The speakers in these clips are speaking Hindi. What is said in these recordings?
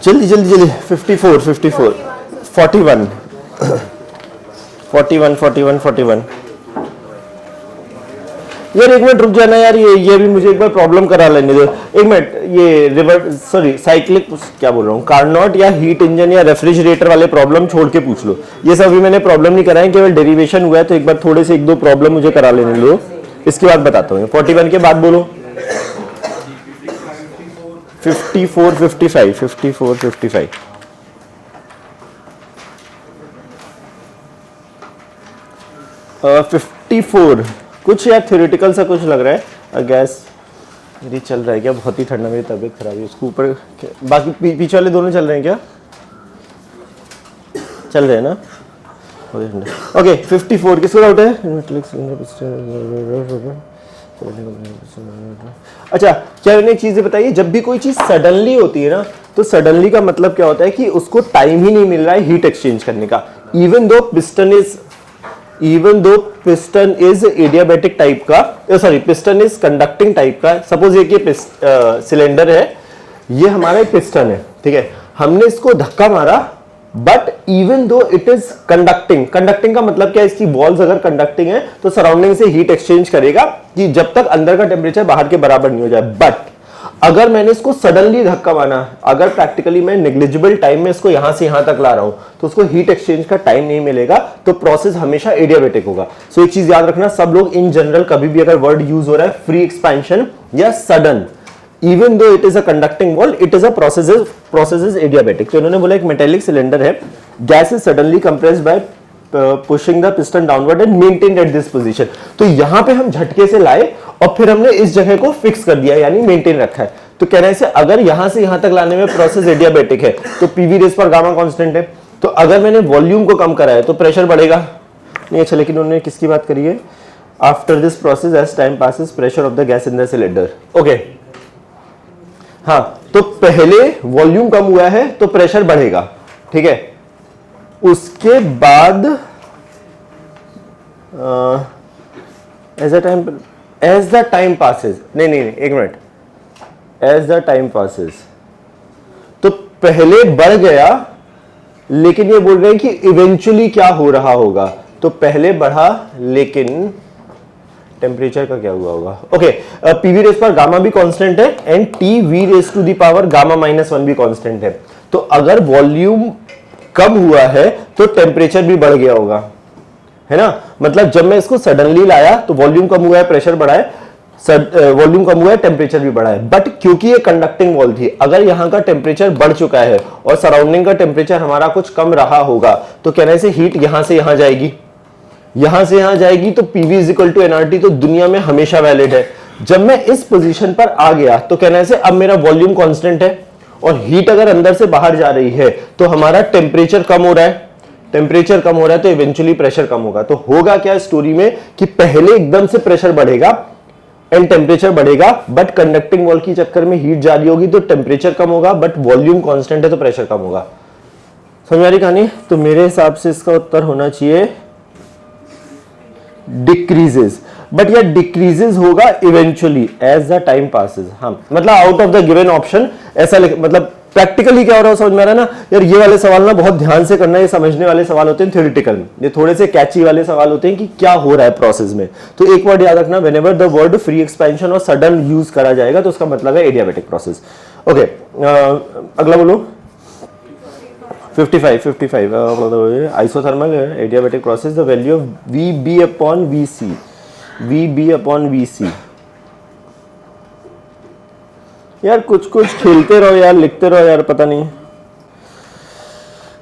जल्दी जल्दी जल्दी 54 54 41 41 41 41। यार एक मिनट रुक जाना यार, ये भी मुझे एक बार प्रॉब्लम करा लेने दो। एक मिनट, ये रिवर्स सॉरी साइक्लिक क्या बोल रहा हूँ, कार्नोट या हीट इंजन या रेफ्रिजरेटर वाले प्रॉब्लम छोड़ के पूछ लो। ये सब भी मैंने प्रॉब्लम नहीं कराए, केवल डेरिवेशन हुआ है, तो एक बार थोड़े से एक दो प्रॉब्लम मुझे करा लेने दो, इसके बाद बताता हूँ। 41 के बाद बोलो 54 55 54 55। uh, 54 कुछ यार थ्योरेटिकल सा कुछ लग रहा है। गैस मेरी चल रहा है क्या? बहुत ही ठंडा, मेरी तबीयत खराब है। उसके ऊपर बाकी पीछे वाले दोनों चल रहे हैं क्या? चल रहे हैं ना? ओके 54 किसको डाउट है? अच्छा क्या एक चीज़ बताइए, जब भी कोई चीज़ सडनली होती है ना, तो सडनली का मतलब क्या होता है कि उसको टाइम ही नहीं मिल रहा है हीट एक्सचेंज करने का। Even though piston is adiabatic type का, sorry piston is conducting type का। सपोज ये सिलेंडर है, ये हमारा एक पिस्टन है, ठीक है, हमने इसको धक्का मारा, but even though it is conducting का मतलब क्या है, इसकी वॉल्स अगर कंडक्टिंग है तो सराउंडिंग से हीट एक्सचेंज करेगा कि जब तक अंदर का टेम्परेचर बाहर के बराबर नहीं हो जाए। बट अगर मैंने इसको सडनली धक्का मारा, अगर प्रैक्टिकली मैं नेग्लिजिबल टाइम में इसको यहां से यहां तक ला रहा हूं, तो उसको हीट एक्सचेंज का टाइम नहीं मिलेगा, तो प्रोसेस हमेशा एडियाबैटिक होगा। सो एक चीज याद रखना, सब लोग इन जनरल कभी भी अगर वर्ड यूज हो रहा है फ्री एक्सपेंशन या sudden, even though it is a conducting wall, it is a process is adiabatic. तो इन्होंने बोला एक मेटेलिक सिलेंडर है, gas is suddenly compressed bye pushing the piston downward and maintained at this position. तो यहां पे हम झटके से लाए और फिर हमने इस जगह को फिक्स कर दिया, यानी मेंटेन रखा है। तो कहने से अगर यहां से यहां तक लाने में प्रोसेस एडियाबैटिक है, तो पीवी रेस पर गामा कांस्टेंट है। तो अगर मैंने वॉल्यूम को कम करा है तो प्रेशर बढ़ेगा नहीं। अच्छा, लेकिन उन्होंने किसकी बात करी है? After this process as time passes pressure of the gas in the cylinder. Okay, हाँ, तो पहले वॉल्यूम कम हुआ है तो प्रेशर बढ़ेगा, ठीक है। उसके बाद एज द टाइम पासेस, नहीं एक minute, as the time passes, तो पहले बढ़ गया, लेकिन ये बोल रहे हैं कि इवेंचुअली क्या हो रहा होगा, तो पहले बढ़ा लेकिन टेम्परेचर का क्या हुआ होगा? ओके, पीवी रेस पर गामा भी कांस्टेंट है and T V raise to the power gamma -1 भी कांस्टेंट है। तो अगर वॉल्यूम कम हुआ है तो टेम्परेचर भी बढ़ गया होगा, है ना। मतलब जब मैं इसको सडनली लाया तो वॉल्यूम कम हुआ है, प्रेशर बढ़ा है, वॉल्यूम कम हुआ है, टेम्परेचर भी बढ़ा है। बट क्योंकि ये कंडक्टिंग वॉल थी, अगर यहां का टेम्परेचर बढ़ चुका है और सराउंडिंग का टेम्परेचर हमारा कुछ कम रहा होगा, तो कहने से हीट यहां से यहां जाएगी, यहां से यहां जाएगी, तो PV is equal to nRT तो दुनिया में हमेशा वैलिड है। जब मैं इस पोजीशन पर आ गया तो कहने से अब मेरा वॉल्यूम कांस्टेंट है और हीट अगर अंदर से बाहर जा रही है तो हमारा टेम्परेचर कम हो रहा है, टेम्परेचर कम हो रहा है तो इवेंचुअली प्रेशर कम होगा। तो होगा क्या स्टोरी में कि पहले एकदम से प्रेशर बढ़ेगा एंड टेम्परेचर बढ़ेगा, बट कंडक्टिंग वॉल की चक्कर में हीट जारी होगी तो टेम्परेचर कम होगा, बट वॉल्यूम कांस्टेंट है तो प्रेशर कम होगा। समझ आ रही कहानी? तो मेरे हिसाब से इसका उत्तर होना चाहिए डिक्रीजेस, बट यह डिक्रीजेस होगा eventually as the time passes. हाँ, मतलब out of the given option ऐसा मतलब प्रैक्टिकली क्या हो रहा है समझ में आ रहा है ना यार। ये वाले सवाल ना बहुत ध्यान से करना है, ये समझने वाले सवाल होते हैं थ्योरेटिकल में, ये थोड़े से कैची वाले सवाल होते हैं कि क्या हो रहा है प्रोसेस में। तो एक वर्ड याद रखना, whenever the word free expansion और सडन यूज करा जाएगा तो उसका मतलब है एडियाबैटिक प्रोसेस। ओके, अगला बोलो 55 isothermal adiabatic process, the value of VB upon VC। यार कुछ खेलते रहो यार, लिखते रहो यार, पता नहीं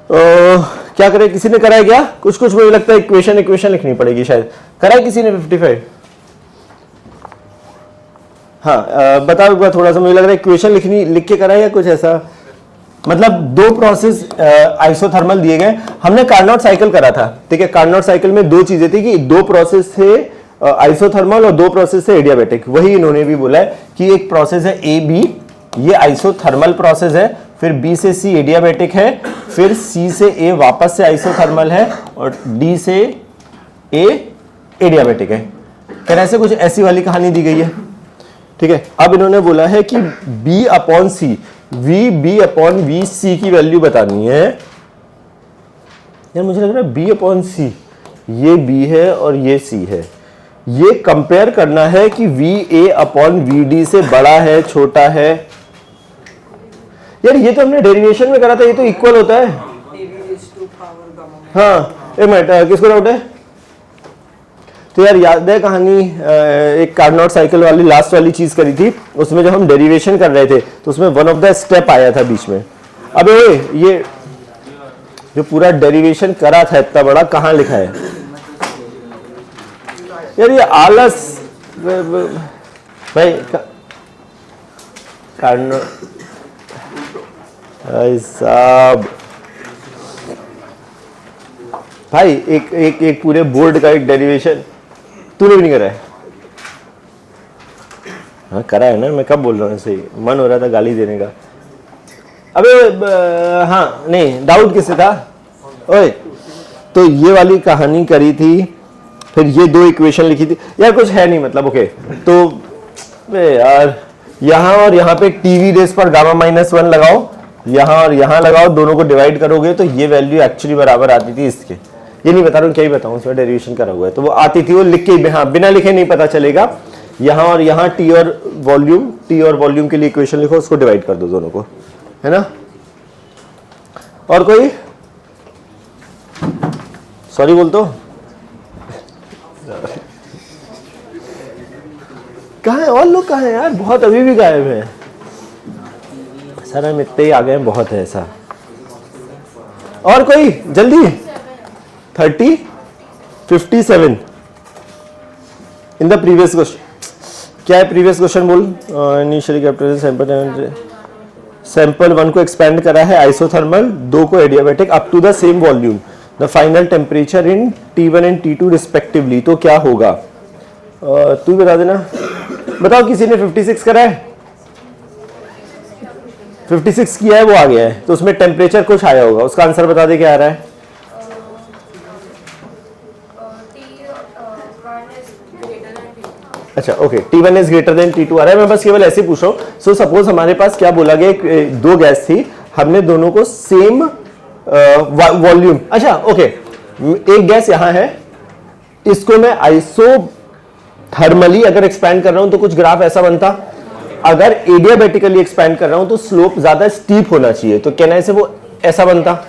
क्या करे। किसी ने करा है क्या? कुछ मुझे लगता है इक्वेशन लिखनी पड़ेगी शायद। करा है किसी ने 55? हाँ, बताओ एक बार थोड़ा सा, मुझे लग रहा है इक्वेशन लिख के करा है या कुछ ऐसा। मतलब दो प्रोसेस आइसोथर्मल दिए गए, हमने कार्नोट साइकिल करा था, ठीक है। कार्नोट साइकिल में दो चीजें थी कि दो प्रोसेस थे आइसोथर्मल और दो प्रोसेस है एडियाबैटिक। वही इन्होंने भी बोला है कि एक प्रोसेस है AB, ये आइसोथर्मल प्रोसेस है, फिर B से C एडियाबैटिक है, फिर C से A वापस से आइसोथर्मल है और D से A एडियाबैटिक है। कहने से कुछ ऐसी वाली कहानी दी गई है, ठीक है। अब इन्होंने बोला है कि B upon C, V B upon V C की वैल्यू बतानी है। यार मुझे लग रहा है बी अपॉन सी, ये बी है और ये सी है, ये कंपेयर करना है कि V A upon V D से बड़ा है छोटा है। यार ये तो हमने डेरिवेशन में करा था, ये तो इक्वल होता है। हाँ एक मिनट, किसको डाउट है? तो यार याद है कहानी, एक कार्नोट साइकिल वाली लास्ट वाली चीज करी थी, उसमें जब हम डेरिवेशन कर रहे थे तो उसमें वन ऑफ द स्टेप आया था बीच में। अबे ये जो पूरा डेरिवेशन करा था इतना बड़ा, कहाँ लिखा है यार? ये आलस भाई कार्नोट साहब भाई, एक पूरे बोर्ड का एक डेरिवेशन तूने भी नहीं करा है? हाँ करा है ना, मैं कब बोल रहा हूँ, सही मन हो रहा था गाली देने का। अबे हाँ नहीं, डाउट किससे था? ओए तो ये वाली कहानी करी थी, फिर ये दो इक्वेशन लिखी थी यार, कुछ है नहीं मतलब। ओके तो यार यहाँ और यहाँ पे टीवी रेस पर गामा -1 लगाओ, यहाँ और यहाँ लगाओ, दोनों को डिवाइड करोगे तो ये वैल्यू एक्चुअली बराबर आती थी इसके। ये नहीं बता रहा हूँ, क्या ही बताऊँ, उसमें डेरिवेशन करा हुआ है तो वो आती थी, वो लिख के, हाँ बिना लिखे नहीं पता चलेगा। यहाँ और यहाँ टी और वॉल्यूम के लिए इक्वेशन लिखो, उसको डिवाइड कर दो दोनों को, है ना? और कोई सॉरी बोल तो कहाँ है और लोग? कहाँ है यार? बहुत अभी भी गायब है सर, हम इतने ही आ गए, बहुत है ऐसा। और कोई जल्दी? 30 57 इन द प्रीवियस क्वेश्चन। क्या है प्रीवियस क्वेश्चन? बोल। इनिशियली कैप्चर सैंपल 1 को एक्सपेंड करा है आइसोथर्मल, 2 को adiabatic up to the same volume, the final temperature in T1 and T2 respectively, तो क्या होगा? तू बता देना। बताओ किसी ने 56 करा है? 56 किया है, वो आ गया है, तो उसमें टेम्परेचर कुछ आया होगा, उसका आंसर बता दे क्या आ रहा है? अच्छा okay, T1 is greater than T2 आ रहा है। मैं बस केवल ऐसे पूछ रहा हूँ। सो सपोज हमारे पास क्या बोला गया, दो गैस थी, हमने दोनों को सेम वॉल्यूम, अच्छा ओके, एक गैस यहाँ है, इसको मैं आइसोथर्मली अगर एक्सपैंड कर रहा हूं तो कुछ ग्राफ ऐसा बनता। अगर एडियाबैटिकली एक्सपैंड कर रहा हूं तो स्लोप ज्यादा स्टीप होना चाहिए, तो कहना से वो ऐसा बनता,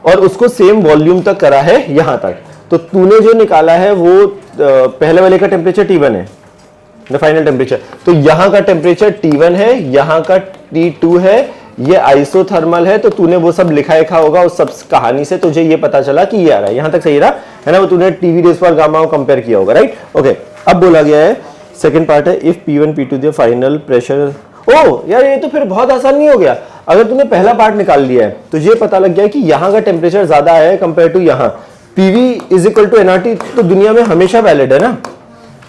और उसको सेम वॉल्यूम तक करा है यहां तक। तो तूने जो निकाला है वो पहले वाले का टेम्परेचर T1 है, द फाइनल टेम्परेचर, तो यहां का टेम्परेचर T1 है, यहां का T2 है, ये आइसोथर्मल है, तो तूने वो सब लिखा होगा उस सब कहानी से तुझे ये पता चला कि ये आ रहा है, यहां तक सही रहा है ना? वो तूने टीवी रेस पर गामा को कंपेयर किया होगा, राइट? ओके, अब बोला गया है सेकंड पार्ट है, if P1 P2 the final pressure. ओ यार ये तो फिर बहुत आसान नहीं हो गया? अगर तूने पहला पार्ट निकाल लिया है तो ये पता लग गया कि यहाँ का टेम्परेचर ज्यादा है कंपेयर टू यहाँ, PV is equal to nRT, तो दुनिया में हमेशा वैलिड है ना?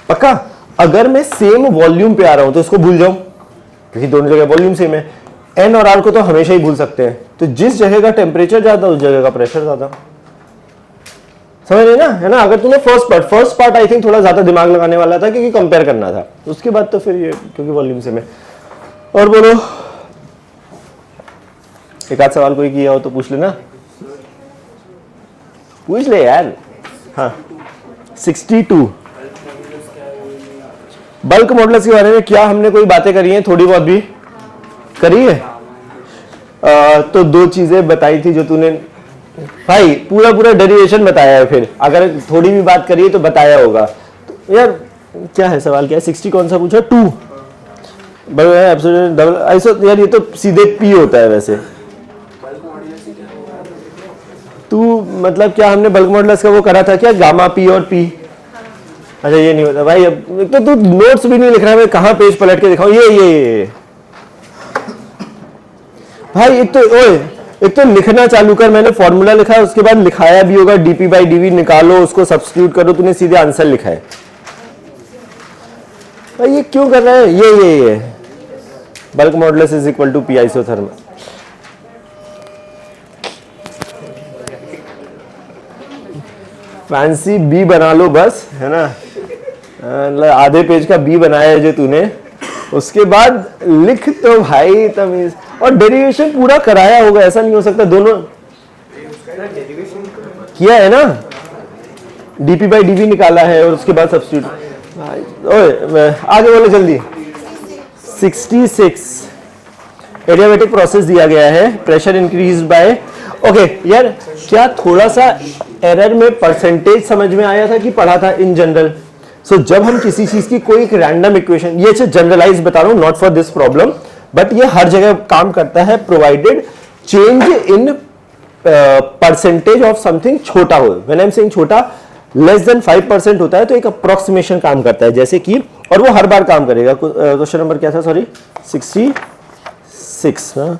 पक्का। अगर मैं सेम वॉल्यूम पे आ रहा हूं तो इसको भूल जाऊं, क्योंकि दोनों जगह वॉल्यूम सेम है। N और R को तो हमेशा ही भूल सकते हैं, तो जिस जगह का टेम्परेचर ज्यादा उस जगह का प्रेशर ज्यादा, समझ रहे ना? है ना? अगर तूने फर्स्ट पार्ट आई थिंक थोड़ा ज्यादा दिमाग लगाने वाला था क्योंकि कंपेयर करना था, उसके बाद तो फिर ये क्योंकि वॉल्यूम सेम है। और बोलो, एक आध सवाल कोई किया हो तो पूछ लेना, पूछ ले यार। हाँ 62 बल्क मॉडल्स के बारे में क्या हमने कोई बातें करी हैं? थोड़ी बहुत भी करी है। तो दो चीजें बताई थी जो तूने भाई पूरा डेरिवेशन बताया है, फिर अगर थोड़ी भी बात करी है तो बताया होगा। तो यार क्या है सवाल, क्या है? 60 कौन सा पूछा? 2 एब्सोल्यूट डबल आइसो, यार ये तो सीधे पी होता है वैसे। तू मतलब क्या हमने बल्क मॉडल्स का वो करा था क्या, गामा पी और पी? अच्छा ये नहीं होता भाई, अब तो तू नोट्स भी नहीं लिख रहा है, मैं कहाँ पेज पलट के दिखाऊं? ये भाई एक तो लिखना चालू कर, मैंने फॉर्मूला लिखा है, उसके बाद लिखाया भी होगा dp/dv, निकालो उसको सब्स्टिट्यूट करो, तूने सीधे आंसर लिखा है भाई। ये क्यों कर रहा है? ये bulk modulus is equal to P isothermal. Fancy B बना लो बस, है ना? आधे पेज का बी बनाया है जो तूने, उसके बाद लिख तो भाई तमीज। और डेरिवेशन पूरा कराया होगा, ऐसा नहीं हो सकता। दोनों किया है ना, dp बाई dv निकाला है और उसके बाद सब्स्टिट्यूट। आगे बोलो जल्दी। 66 एडियाबैटिक प्रोसेस दिया गया है, प्रेशर इंक्रीज बाय। ओके यार, क्या थोड़ा सा एरर में परसेंटेज समझ में आया था कि पढ़ा था इन जनरल? सो जब हम किसी चीज की कोई एक रैंडम इक्वेशन, ये जनरलाइज बता रहा हूं, not for this problem, but ये हर जगह काम करता है, provided change in percentage of something छोटा हो। व्हेन आई एम सेइंग छोटा, लेस देन 5% होता है तो एक अप्रोक्सीमेशन काम करता है, जैसे कि, और वो हर बार काम करेगा। क्वेश्चन नंबर क्या था, सॉरी 66।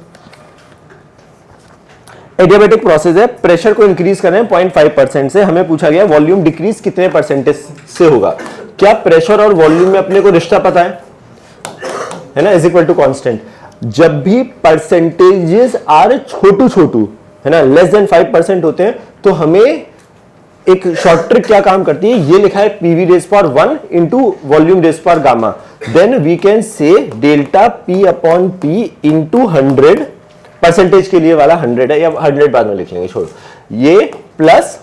एडियाबैटिक प्रोसेस है, प्रेशर को इंक्रीज कर रहे हैं 0.5% से। हमें पूछा गया वॉल्यूम डिक्रीज कितने परसेंटेज से होगा। क्या प्रेशर और वॉल्यूम में अपने को रिश्ता पता है ना, इज इक्वल टू कांस्टेंट। जब भी परसेंटेजेस आर छोटू है ना, लेस देन 5% होते हैं, तो हमें एक शॉर्ट ट्रिक क्या काम करती है, ये लिखा है PV raise power 1 into volume raise power gamma, then we can say delta P upon P into 100। Percentage के लिए वाला 100 है, या 100 बाद में लिख लेंगे, छोड़ो ये, प्लस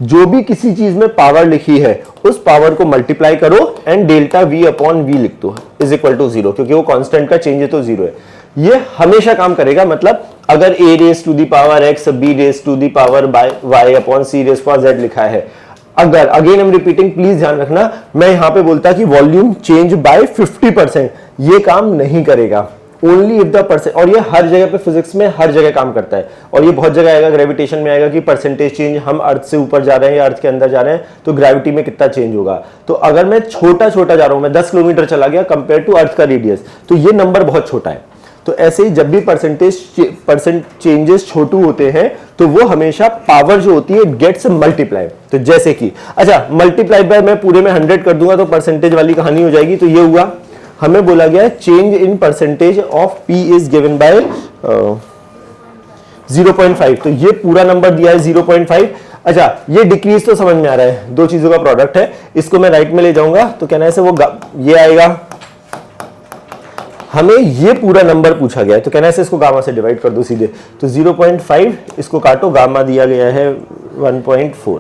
जो भी किसी चीज में पावर लिखी है उस पावर को मल्टीप्लाई करो and delta V upon V लिख दो इज इक्वल टू 0, क्योंकि वो कांस्टेंट का चेंज है तो 0 है। ये हमेशा काम करेगा। मतलब अगर a raise to the power x, b raise to the power y upon c raise power z लिखा है, अगर अगेन हम रिपीटिंग, प्लीज ध्यान रखना, मैं यहां पे बोलता कि वॉल्यूम चेंज बाय 50%, ये काम नहीं करेगा। ओनली इफ द परसेंट, और ये हर जगह पे फिजिक्स में हर जगह काम करता है, और ये बहुत जगह आएगा, ग्रेविटेशन में आएगा कि परसेंटेज चेंज, हम अर्थ से ऊपर जा रहे हैं या अर्थ के अंदर जा रहे हैं तो ग्रेविटी में कितना चेंज होगा। तो अगर मैं छोटा जा रहा हूं, मैं 10 किलोमीटर चला गया कंपेयर टू अर्थ का रेडियस, तो ये नंबर बहुत छोटा है। तो ऐसे ही जब भी परसेंट चेंजेस छोटू होते हैं तो वो हमेशा पावर जो होती है गेट्स मल्टीप्लाई। तो जैसे कि, अच्छा मल्टीप्लाई बाय मैं पूरे में 100 कर दूंगा तो परसेंटेज वाली कहानी हो जाएगी। तो ये हुआ, हमें बोला गया change in percentage of P is given by 0.5, तो ये पूरा नंबर दिया है 0.5। अच्छा, ये डिक्रीज तो समझ में आ रहा है, दो चीजों का प्रोडक्ट है, इसको मैं राइट में ले जाऊंगा तो कहना है से वो ये आएगा। हमें ये पूरा नंबर पूछा गया है तो कहना है से इसको गामा से डिवाइड कर दो सीधे, तो 0.5 इसको काटो, गामा दिया गया है 1.4,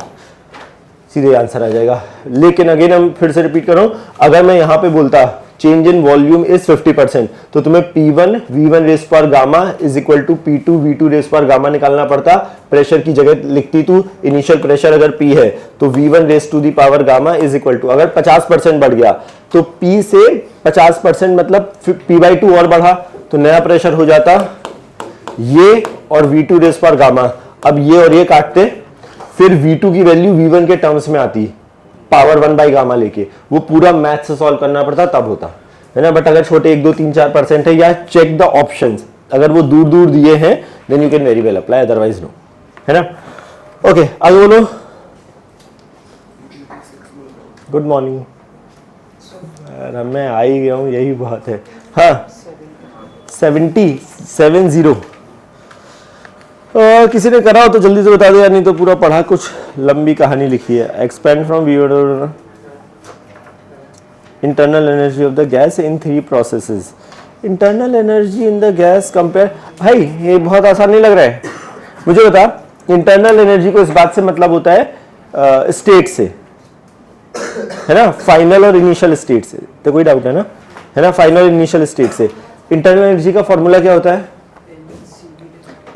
सीधे आंसर आ जाएगा। लेकिन अगेन हम फिर से रिपीट कर रहा हूं, अगर मैं यहां पे बोलता चेंज इन वॉल्यूम इज 50%, तो तुम्हें P1 V1 raise power gamma is equal to P2 V2 raise power gamma निकालना पड़ता। प्रेशर की जगह लिखती तू इनिशियल प्रेशर अगर P है तो V1 raise to the power gamma is equal to, अगर 50% बढ़ गया तो P से 50% मतलब P/2 और बढ़ा तो नया प्रेशर हो जाता ये और V2 रेज पावर गामा। अब ये और ये काटते, फिर V2 की वैल्यू V1 के टर्म्स में आती, पावर 1 बाई गामा लेके, वो पूरा मैथ से सॉल्व करना पड़ता तब होता है ना। बट अगर छोटे 1, 2, 3, 4% है, या चेक द ऑप्शंस, अगर वो दूर दिए हैं then you can very well apply, otherwise no, है ना। ओके आगे बोलो। गुड मॉर्निंग, मैं आ ही गया हूँ, यही बात है। हाँ 70 किसी ने करा हो तो जल्दी से बता दो यार, नहीं तो पूरा पढ़ा, कुछ लंबी कहानी लिखी है। Expand from internal energy of the gas in 3 processes. Internal energy in the gas compare, भाई ये बहुत आसान नहीं लग रहा है मुझे, बता। इंटरनल एनर्जी को इस बात से मतलब होता है स्टेट से, है ना, फाइनल और इनिशियल स्टेट से, तो कोई डाउट है ना, है ना, फाइनल और इनिशियल स्टेट से। इंटरनल एनर्जी का फॉर्मूला क्या होता है,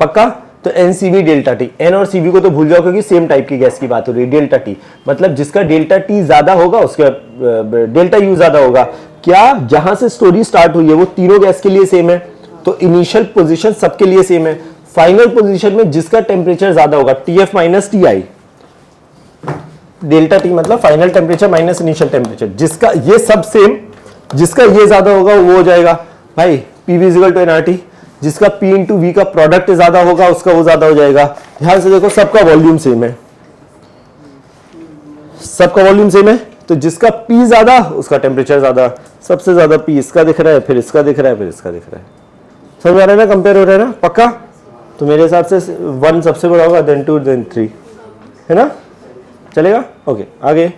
पक्का? तो एनसीवी डेल्टा टी। एन और सीवी को तो भूल जाओ क्योंकि सेम टाइप की गैस की बात हो रही है। डेल्टा टी मतलब जिसका डेल्टा टी ज्यादा होगा उसका डेल्टा यू ज्यादा होगा। क्या जहां से स्टोरी स्टार्ट हुई है वो तीनों गैस के लिए सेम है, तो इनिशियल पोजीशन सबके लिए सेम है। फाइनल पोजीशन में जिसका टेम्परेचर ज्यादा होगा, TF minus TI, delta T मतलब final temperature minus initial temperature, जिसका ये सब सेम, जिसका ये ज्यादा होगा वो हो जाएगा भाई पीवी इक्वल टू एनआरटी। जिसका P इंटू वी का प्रोडक्ट ज्यादा होगा उसका वो ज्यादा हो जाएगा। ध्यान से देखो, सबका वॉल्यूम सेम है, सबका वॉल्यूम सेम है, तो जिसका P ज्यादा उसका टेम्परेचर ज्यादा। सबसे ज्यादा P इसका दिख रहा है, फिर इसका दिख रहा है, फिर इसका दिख रहा है। समझ आ रहा है ना, कंपेयर हो रहा है ना, पक्का? तो मेरे हिसाब से 1 सबसे बड़ा होगा, देन 2 देन 3, है ना, चलेगा? ओके आगे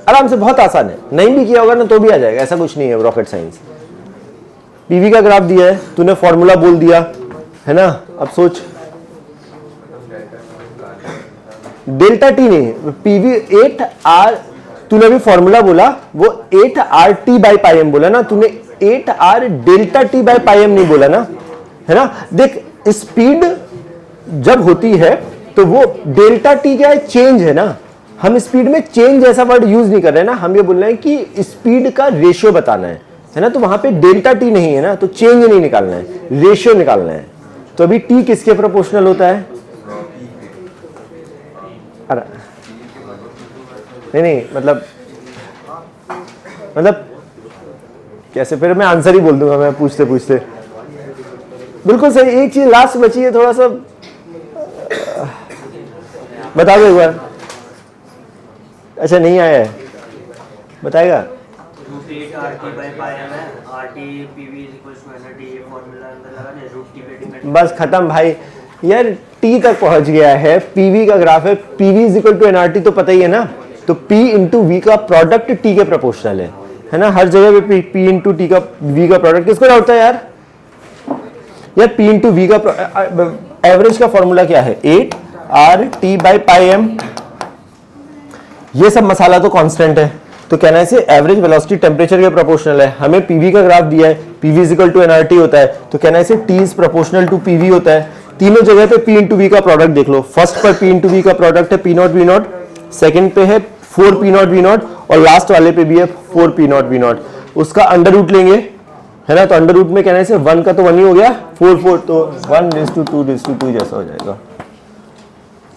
आराम से, बहुत आसान है, नहीं भी किया होगा ना तो भी आ जाएगा, ऐसा कुछ नहीं है रॉकेट साइंस। पीवी का ग्राफ दिया है, तूने फॉर्मूला बोल दिया है ना। अब सोच, डेल्टा टी नहीं, पीवी 8R, तूने अभी फॉर्मूला बोला वो 8RT बाई पाई एम बोला ना, तूने 8R delta T by pi M नहीं बोला ना, है ना। देख स्पीड जब होती है तो वो डेल्टा टी क्या है, चेंज है ना। हम स्पीड में चेंज जैसा वर्ड यूज नहीं कर रहे हैं ना, हम ये बोल रहे हैं कि स्पीड का रेशियो बताना है ना। तो वहां पे डेल्टा टी नहीं है ना, तो चेंज नहीं निकालना है, रेशियो निकालना है। तो अभी टी किसके प्रोपोर्शनल होता है? अरे नहीं मतलब कैसे, फिर मैं आंसर ही बोल दूंगा मैं पूछते पूछते। बिल्कुल सही। एक चीज लास्ट बची है, थोड़ा सा बता दो एक बार। अच्छा नहीं आया है, बताएगा। बस खत्म भाई यार, टी तक पहुंच गया है, पीवी का ग्राफ है, PV is equal to nRT तो पता ही है ना। तो पी इंटू वी का प्रोडक्ट टी के प्रोपोर्शनल है ना। हर जगह पे पी इंटू टी का वी का प्रोडक्ट किसको होता है यार? यार पी इंटू वी का एवरेज का फॉर्मूला क्या है? 8RT by pi M. ये सब मसाला तो कांस्टेंट है, तो कहना है एवरेज वेलोसिटी टेम्परेचर के प्रोपोर्शनल है। हमें पीवी का ग्राफ दिया है, PV is equal to nRT होता है, तो कहना है T is proportional to PV होता है। तीनों जगह पे पी इंटू वी का प्रोडक्ट देख लो। फर्स्ट पर पी इंटू वी का प्रोडक्ट है P not V not, second पे है 4 पी नॉट वी नॉट, और लास्ट वाले पे भी है 4 पी नॉट वी नॉट। उसका अंडर रूट लेंगे, है ना। तो अंडर रूट में कहना है 1 का तो 1 ही हो गया, 4 तो 1:2:2 जैसा हो जाएगा।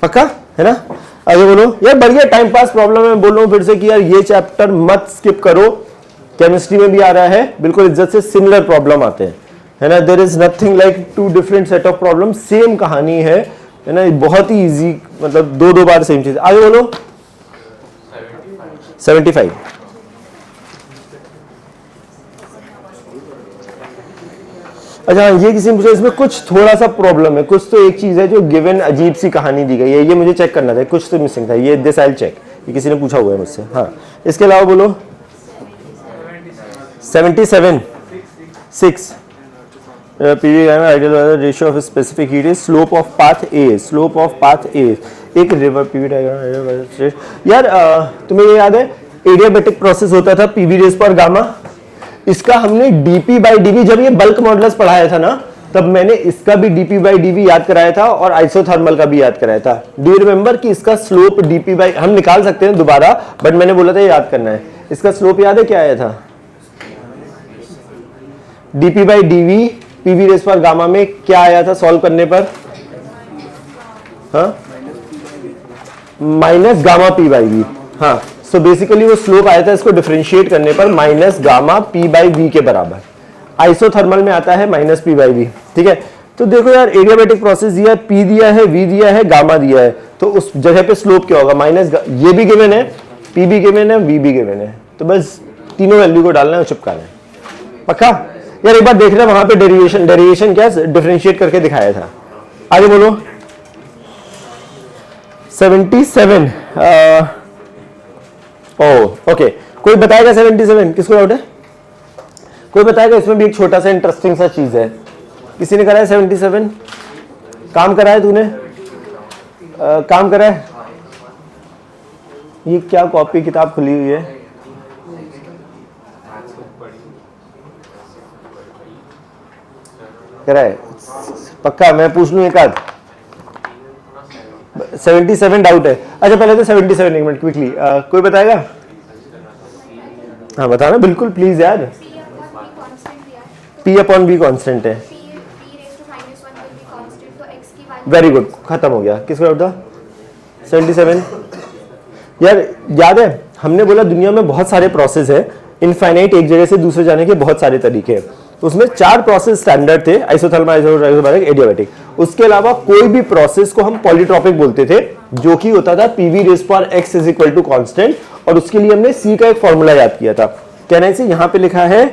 पक्का है ना। आगे बोलो यार, बढ़िया टाइम पास प्रॉब्लम है। बोल रहा हूं फिर से कि यार ये चैप्टर मत स्किप करो, केमिस्ट्री में भी आ रहा है, बिल्कुल इज्जत से सिमिलर प्रॉब्लम आते हैं, है ना। There is nothing like 2 different set of problem, same कहानी है ना। बहुत ही इजी, मतलब दो बार सेम चीज। आगे बोलो 75। अच्छा ये किसी ने पूछा, इसमें कुछ थोड़ा सा प्रॉब्लम है, कुछ तो एक चीज है जो गिवन अजीब सी कहानी दी गई है, ये मुझे चेक करना था, कुछ तो मिसिंग था। ये दिस आई चेक, ये किसी ने पूछा हुआ है मुझसे। हाँ इसके अलावा बोलो 77 6 PV ideal ratio of specific heat is slope of path A, slope of path ए एक रिवर पीवी डायग्राम। यार तुम्हें ये याद है एडियाबैटिक प्रोसेस होता था पीवी रेस पर गामा, इसका हमने डीपी बाई डीवी, जब ये बल्क मॉडुलस पढ़ाया था ना, तब मैंने इसका भी डीपी बाई डीवी याद कराया था और आइसोथर्मल का भी याद कराया था। डू यू रिमेंबर कि इसका स्लोप डीपी बाई, हम निकाल सकते हैं दोबारा, बट मैंने बोला था याद करना है। इसका स्लोप याद है क्या आया था? DP by dV PV raise पर गामा में क्या आया था सॉल्व करने पर? हाँ minus gamma P by V. हाँ सो बेसिकली वो स्लोप आया था इसको डिफरेंशिएट करने पर minus gamma P by V के बराबर। आइसोथर्मल में आता है माइनस पी बाई वी। ठीक है, तो देखो यार एडियाबैटिक प्रोसेस दिया है, पी दिया है, वी दिया है, गामा दिया है, तो उस जगह पे स्लोप क्या होगा? माइनस, ये भी गिवन है, पी भी गिवन है, वी भी गिवन है, तो बस तीनों वैल्यू को डालना है और चिपकाना है। पक्का यार, एक बार देख रहे वहां पे डेरिवेशन क्या डिफरेंशिएट करके दिखाया था। आगे बोलो 77। ओके, कोई बताएगा 77? किसको डाउट है? कोई बताएगा? इसमें भी एक छोटा सा इंटरेस्टिंग सा चीज है। किसी ने करा है 77? काम करा है तूने? काम करा है? ये क्या कॉपी किताब खुली हुई है? करा है? पक्का मैं पूछ लूं एक आध? 77 डाउट है। अच्छा पहले तो 77 एक मिनट क्विकली कोई बताएगा? हाँ बताना बिल्कुल प्लीज यार। P अपॉन बी कॉन्स्टेंट है। वेरी गुड, खत्म हो गया। किसका डाउट था? 77। यार याद है हमने बोला दुनिया में बहुत सारे प्रोसेस है, इनफाइनाइट एक जगह से दूसरे जाने के बहुत सारे तरीके हैं। उसमें 4 प्रोसेस स्टैंडर्ड थे, आइसोथर्मल, आइसोबारिक, एडियाबैटिक। उसके अलावा कोई भी प्रोसेस को हम पॉलीट्रॉपिक बोलते थे, जो कि होता था पीवी रेस पर X is equal to constant, और उसके लिए हमने सी का एक फॉर्मूला याद किया था। कहने से यहाँ पे लिखा है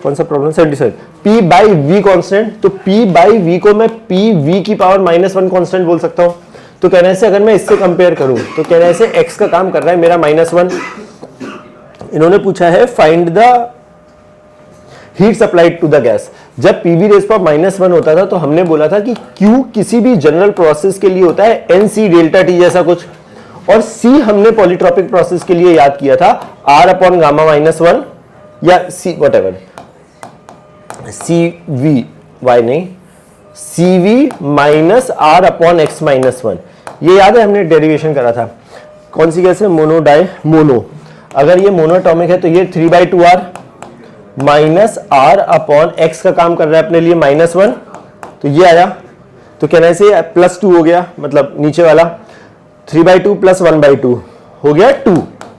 कौन सा problem? 77 P by we constant. तो पी बाई वी को मैं पी वी की पावर -1 कॉन्स्टेंट बोल सकता हूँ। तो कहने से अगर मैं इससे कंपेयर करूं तो कहने से एक्स का काम कर रहा है मेरा -1। इन्होंने पूछा है find the heat supplied to the gas. जब पीवी रेज पर -1 होता था तो हमने बोला था कि Q किसी भी जनरल प्रोसेस के लिए होता है NC डेल्टा T जैसा कुछ, और C हमने पॉलीट्रॉपिक प्रोसेस के लिए याद किया था R अपॉन गामा -1 या C वट एवर, CVY नहीं, CV minus R upon X -1। ये याद है हमने डेरिवेशन करा था। कौन सी गैस है? Mono di mono. अगर ये मोनोटॉमिक है तो ये 3/2R minus R upon X का काम कर रहा है अपने लिए -1, तो ये आया। तो कहना है से +2 हो गया, मतलब नीचे वाला 3/2 + 1/2 हो गया 2,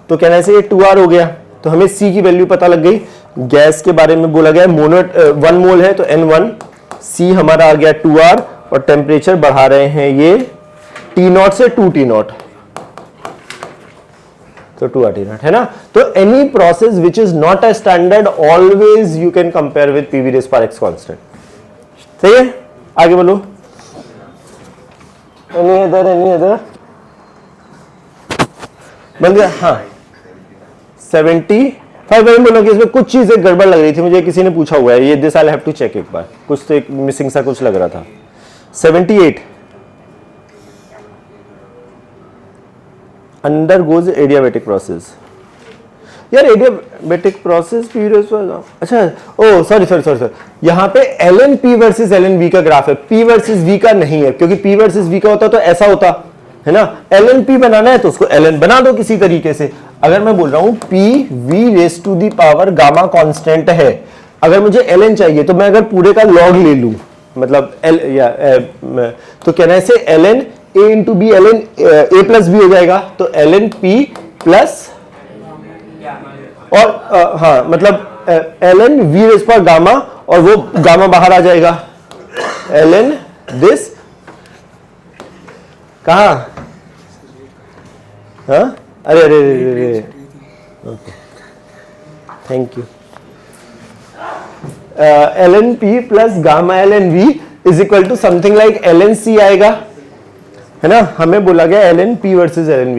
तो कहना है से ये 2R हो गया। तो हमें C की वैल्यू पता लग गई। गैस के बारे में बोला गया मोनो 1 मोल है तो N1, C हमारा आ गया 2R, और टेम्परेचर बढ़ा रहे हैं ये T0 से 2T0, तो 2R है ना। तो any process which is not a standard always you can compare with PV raise पर एक्स कांस्टेंट। सही है, आगे बोलो। एनी अदर बन गया। हाँ 75 में बोलो कि इसमें कुछ चीजें गड़बड़ लग रही थी मुझे, किसी ने पूछा हुआ है ये, this I have to check एक बार, कुछ तो एक मिसिंग सा कुछ लग रहा था। 78 undergoes adiabatic process। यार एडियाबेटिक प्रोसेस पीरियड, अच्छा ओ सॉरी यहाँ पे LNP वर्सेस LNV का ग्राफ है, P वर्सेस V का नहीं है, क्योंकि P वर्सेस V का होता तो ऐसा होता है ना। LNP बनाना है तो उसको LN बना दो किसी तरीके से। अगर मैं बोल रहा हूं PV raise to the power gamma constant है, अगर मुझे LN चाहिए तो मैं अगर पूरे का लॉग ले लूं, मतलब तो कहना है से LN A into B LN A plus B हो जाएगा, तो LN P प्लस और हाँ मतलब LN V रेज पर गामा, और वो गामा बाहर आ जाएगा, LN दिस कहा, हाँ अरे okay thank you. LN P plus gamma LN V is equal to something like LN C आएगा, है ना। हमें बोला गया LN P versus LN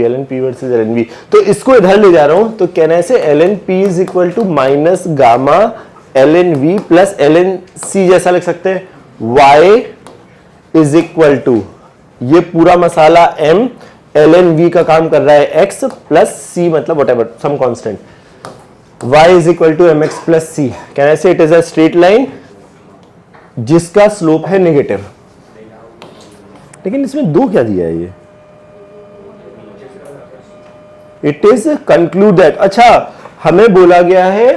V, तो इसको इधर ले जा रहा हूं, तो कहना है से LN P is equal to minus gamma LN V plus LN C जैसा लिख सकते हैं। Y इज इक्वल टू ये पूरा मसाला M, LN V का काम कर रहा है X प्लस C, मतलब whatever some constant, Y is equal to MX plus C। कहना है say it is a straight line जिसका स्लोप है नेगेटिव। लेकिन इसमें दो क्या दिया है ये, इट इज कंक्लूडेड। अच्छा हमें बोला गया है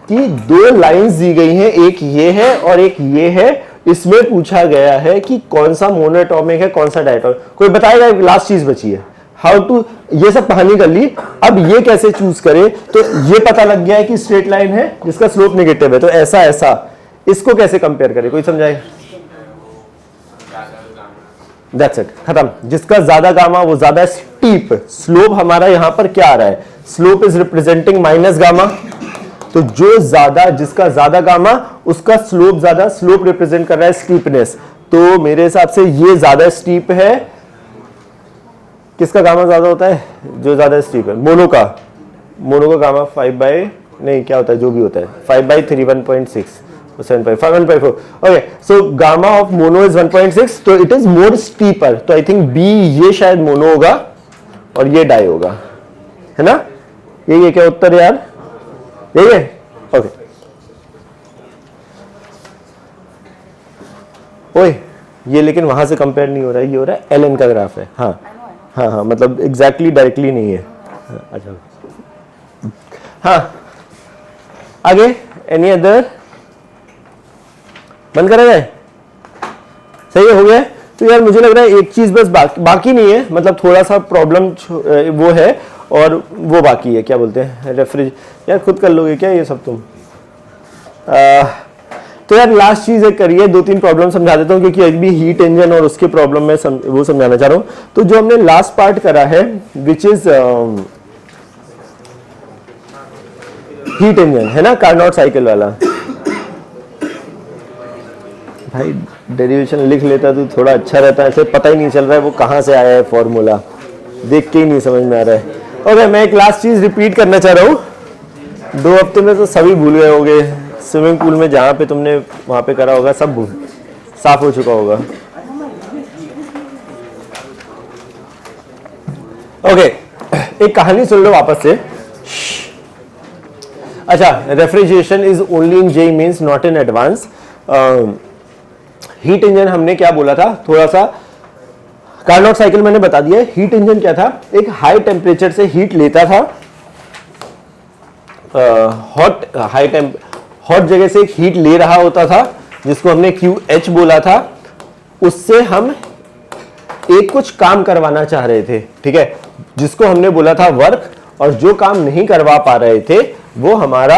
कि दो लाइंस दी गई हैं, एक ये है और एक ये है। इसमें पूछा गया है कि कौन सा मोनोएटॉमिक है कौन सा डायटॉमिक, कोई बताएगा। लास्ट चीज बची है हाउ टू, ये सब कहानी कर ली, अब ये कैसे चूज करे। तो ये पता लग गया है कि स्ट्रेट लाइन है जिसका स्लोप नेगेटिव है, तो ऐसा इसको कैसे कंपेयर करे, कोई समझाए। That's it, खत्म। जिसका ज्यादा गामा वो ज्यादा स्टीप, स्लोप हमारा यहां पर क्या आ रहा है, slope is representing minus gamma, तो जो ज्यादा, जिसका ज्यादा गामा उसका स्लोप ज्यादा, स्लोप रिप्रेजेंट कर रहा है स्टीपनेस। तो मेरे हिसाब से ये ज्यादा स्टीप है। किसका गामा ज्यादा होता है, जो ज्यादा स्टीप है, मोनो का गामा 5 नहीं क्या होता है, जो भी होता है 5/3 1.6 7.5 okay. So gamma of mono is 1.6, तो इट इज मोर स्टीपर, तो आई थिंक बी ये शायद मोनो होगा और ये डाई होगा, है ना। यही है क्या उत्तर यार, यही है ओके। ओए ये लेकिन वहां से कंपेयर नहीं हो रहा है, ये हो रहा है LN का ग्राफ है। हाँ मतलब एग्जैक्टली डायरेक्टली नहीं है। अच्छा हाँ आगे, एनी अदर, बंद करा जाए, सही हो गया। तो यार मुझे लग रहा है एक चीज बस बाकी नहीं है, मतलब थोड़ा सा प्रॉब्लम वो है और वो बाकी है, क्या बोलते हैं रेफ्रिज, यार खुद कर लोगे क्या ये सब तुम। तो यार लास्ट चीज एक करिए, 2-3 प्रॉब्लम समझा देता हूँ, क्योंकि अभी हीट इंजन और उसके प्रॉब्लम में वो समझाना चाह रहा हूँ। तो जो हमने लास्ट पार्ट करा है विच इज हीट इंजन, है ना, कार्नोट साइकिल वाला। भाई डेरिवेशन लिख लेता तो थोड़ा अच्छा रहता, ऐसे पता ही नहीं चल रहा है वो कहाँ से आया है फॉर्मूला, देख के ही नहीं समझ में आ रहा है। ओके मैं एक लास्ट चीज रिपीट करना चाह रहा हूँ, 2 हफ्ते में तो सभी भूल गए होंगे, स्विमिंग पूल में जहाँ पे तुमने वहाँ पे करा होगा सब साफ हो चुका होगा। ओके, एक कहानी सुन लो वापस से। अच्छा, refrigeration is only in JEE means not in advance. Heat engine हमने क्या बोला था, थोड़ा सा कार्नोट साइकिल मैंने बता दिया। हीट इंजन क्या था, एक हाई टेम्परेचर से हीट लेता था, हॉट जगह से एक हीट ले रहा होता था जिसको हमने QH बोला था। उससे हम एक कुछ काम करवाना चाह रहे थे, ठीक है, जिसको हमने बोला था वर्क, और जो काम नहीं करवा पा रहे थे वो हमारा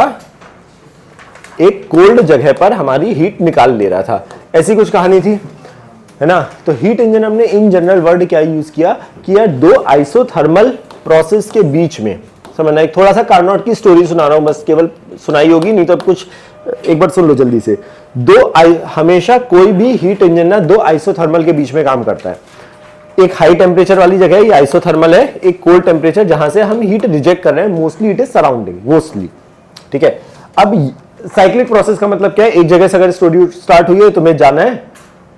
एक कोल्ड जगह पर हमारी हीट निकाल ले रहा था। ऐसी कुछ कहानी थी, है ना। तो हीट इंजन हमने इन जनरल वर्ड क्या यूज किया कि यार दो आइसोथर्मल प्रोसेस के बीच में, समझना, एक थोड़ा सा कार्नोट की स्टोरी सुना रहा हूं, बस केवल सुनाई होगी, नहीं तो अब कुछ एक बार सुन लो जल्दी से। हमेशा कोई भी हीट इंजन ना दो आइसोथर्मल के बीच में काम करता है। एक हाई टेम्परेचर वाली जगह ये आइसोथर्मल है, एक कोल्ड टेम्परेचर जहां से हम हीट रिजेक्ट कर रहे हैं, mostly it is surrounding, mostly, ठीक है। अब साइक्लिक प्रोसेस का मतलब क्या है, एक जगह से अगर स्टोरी स्टार्ट हुई है, तुम्हें जाना है,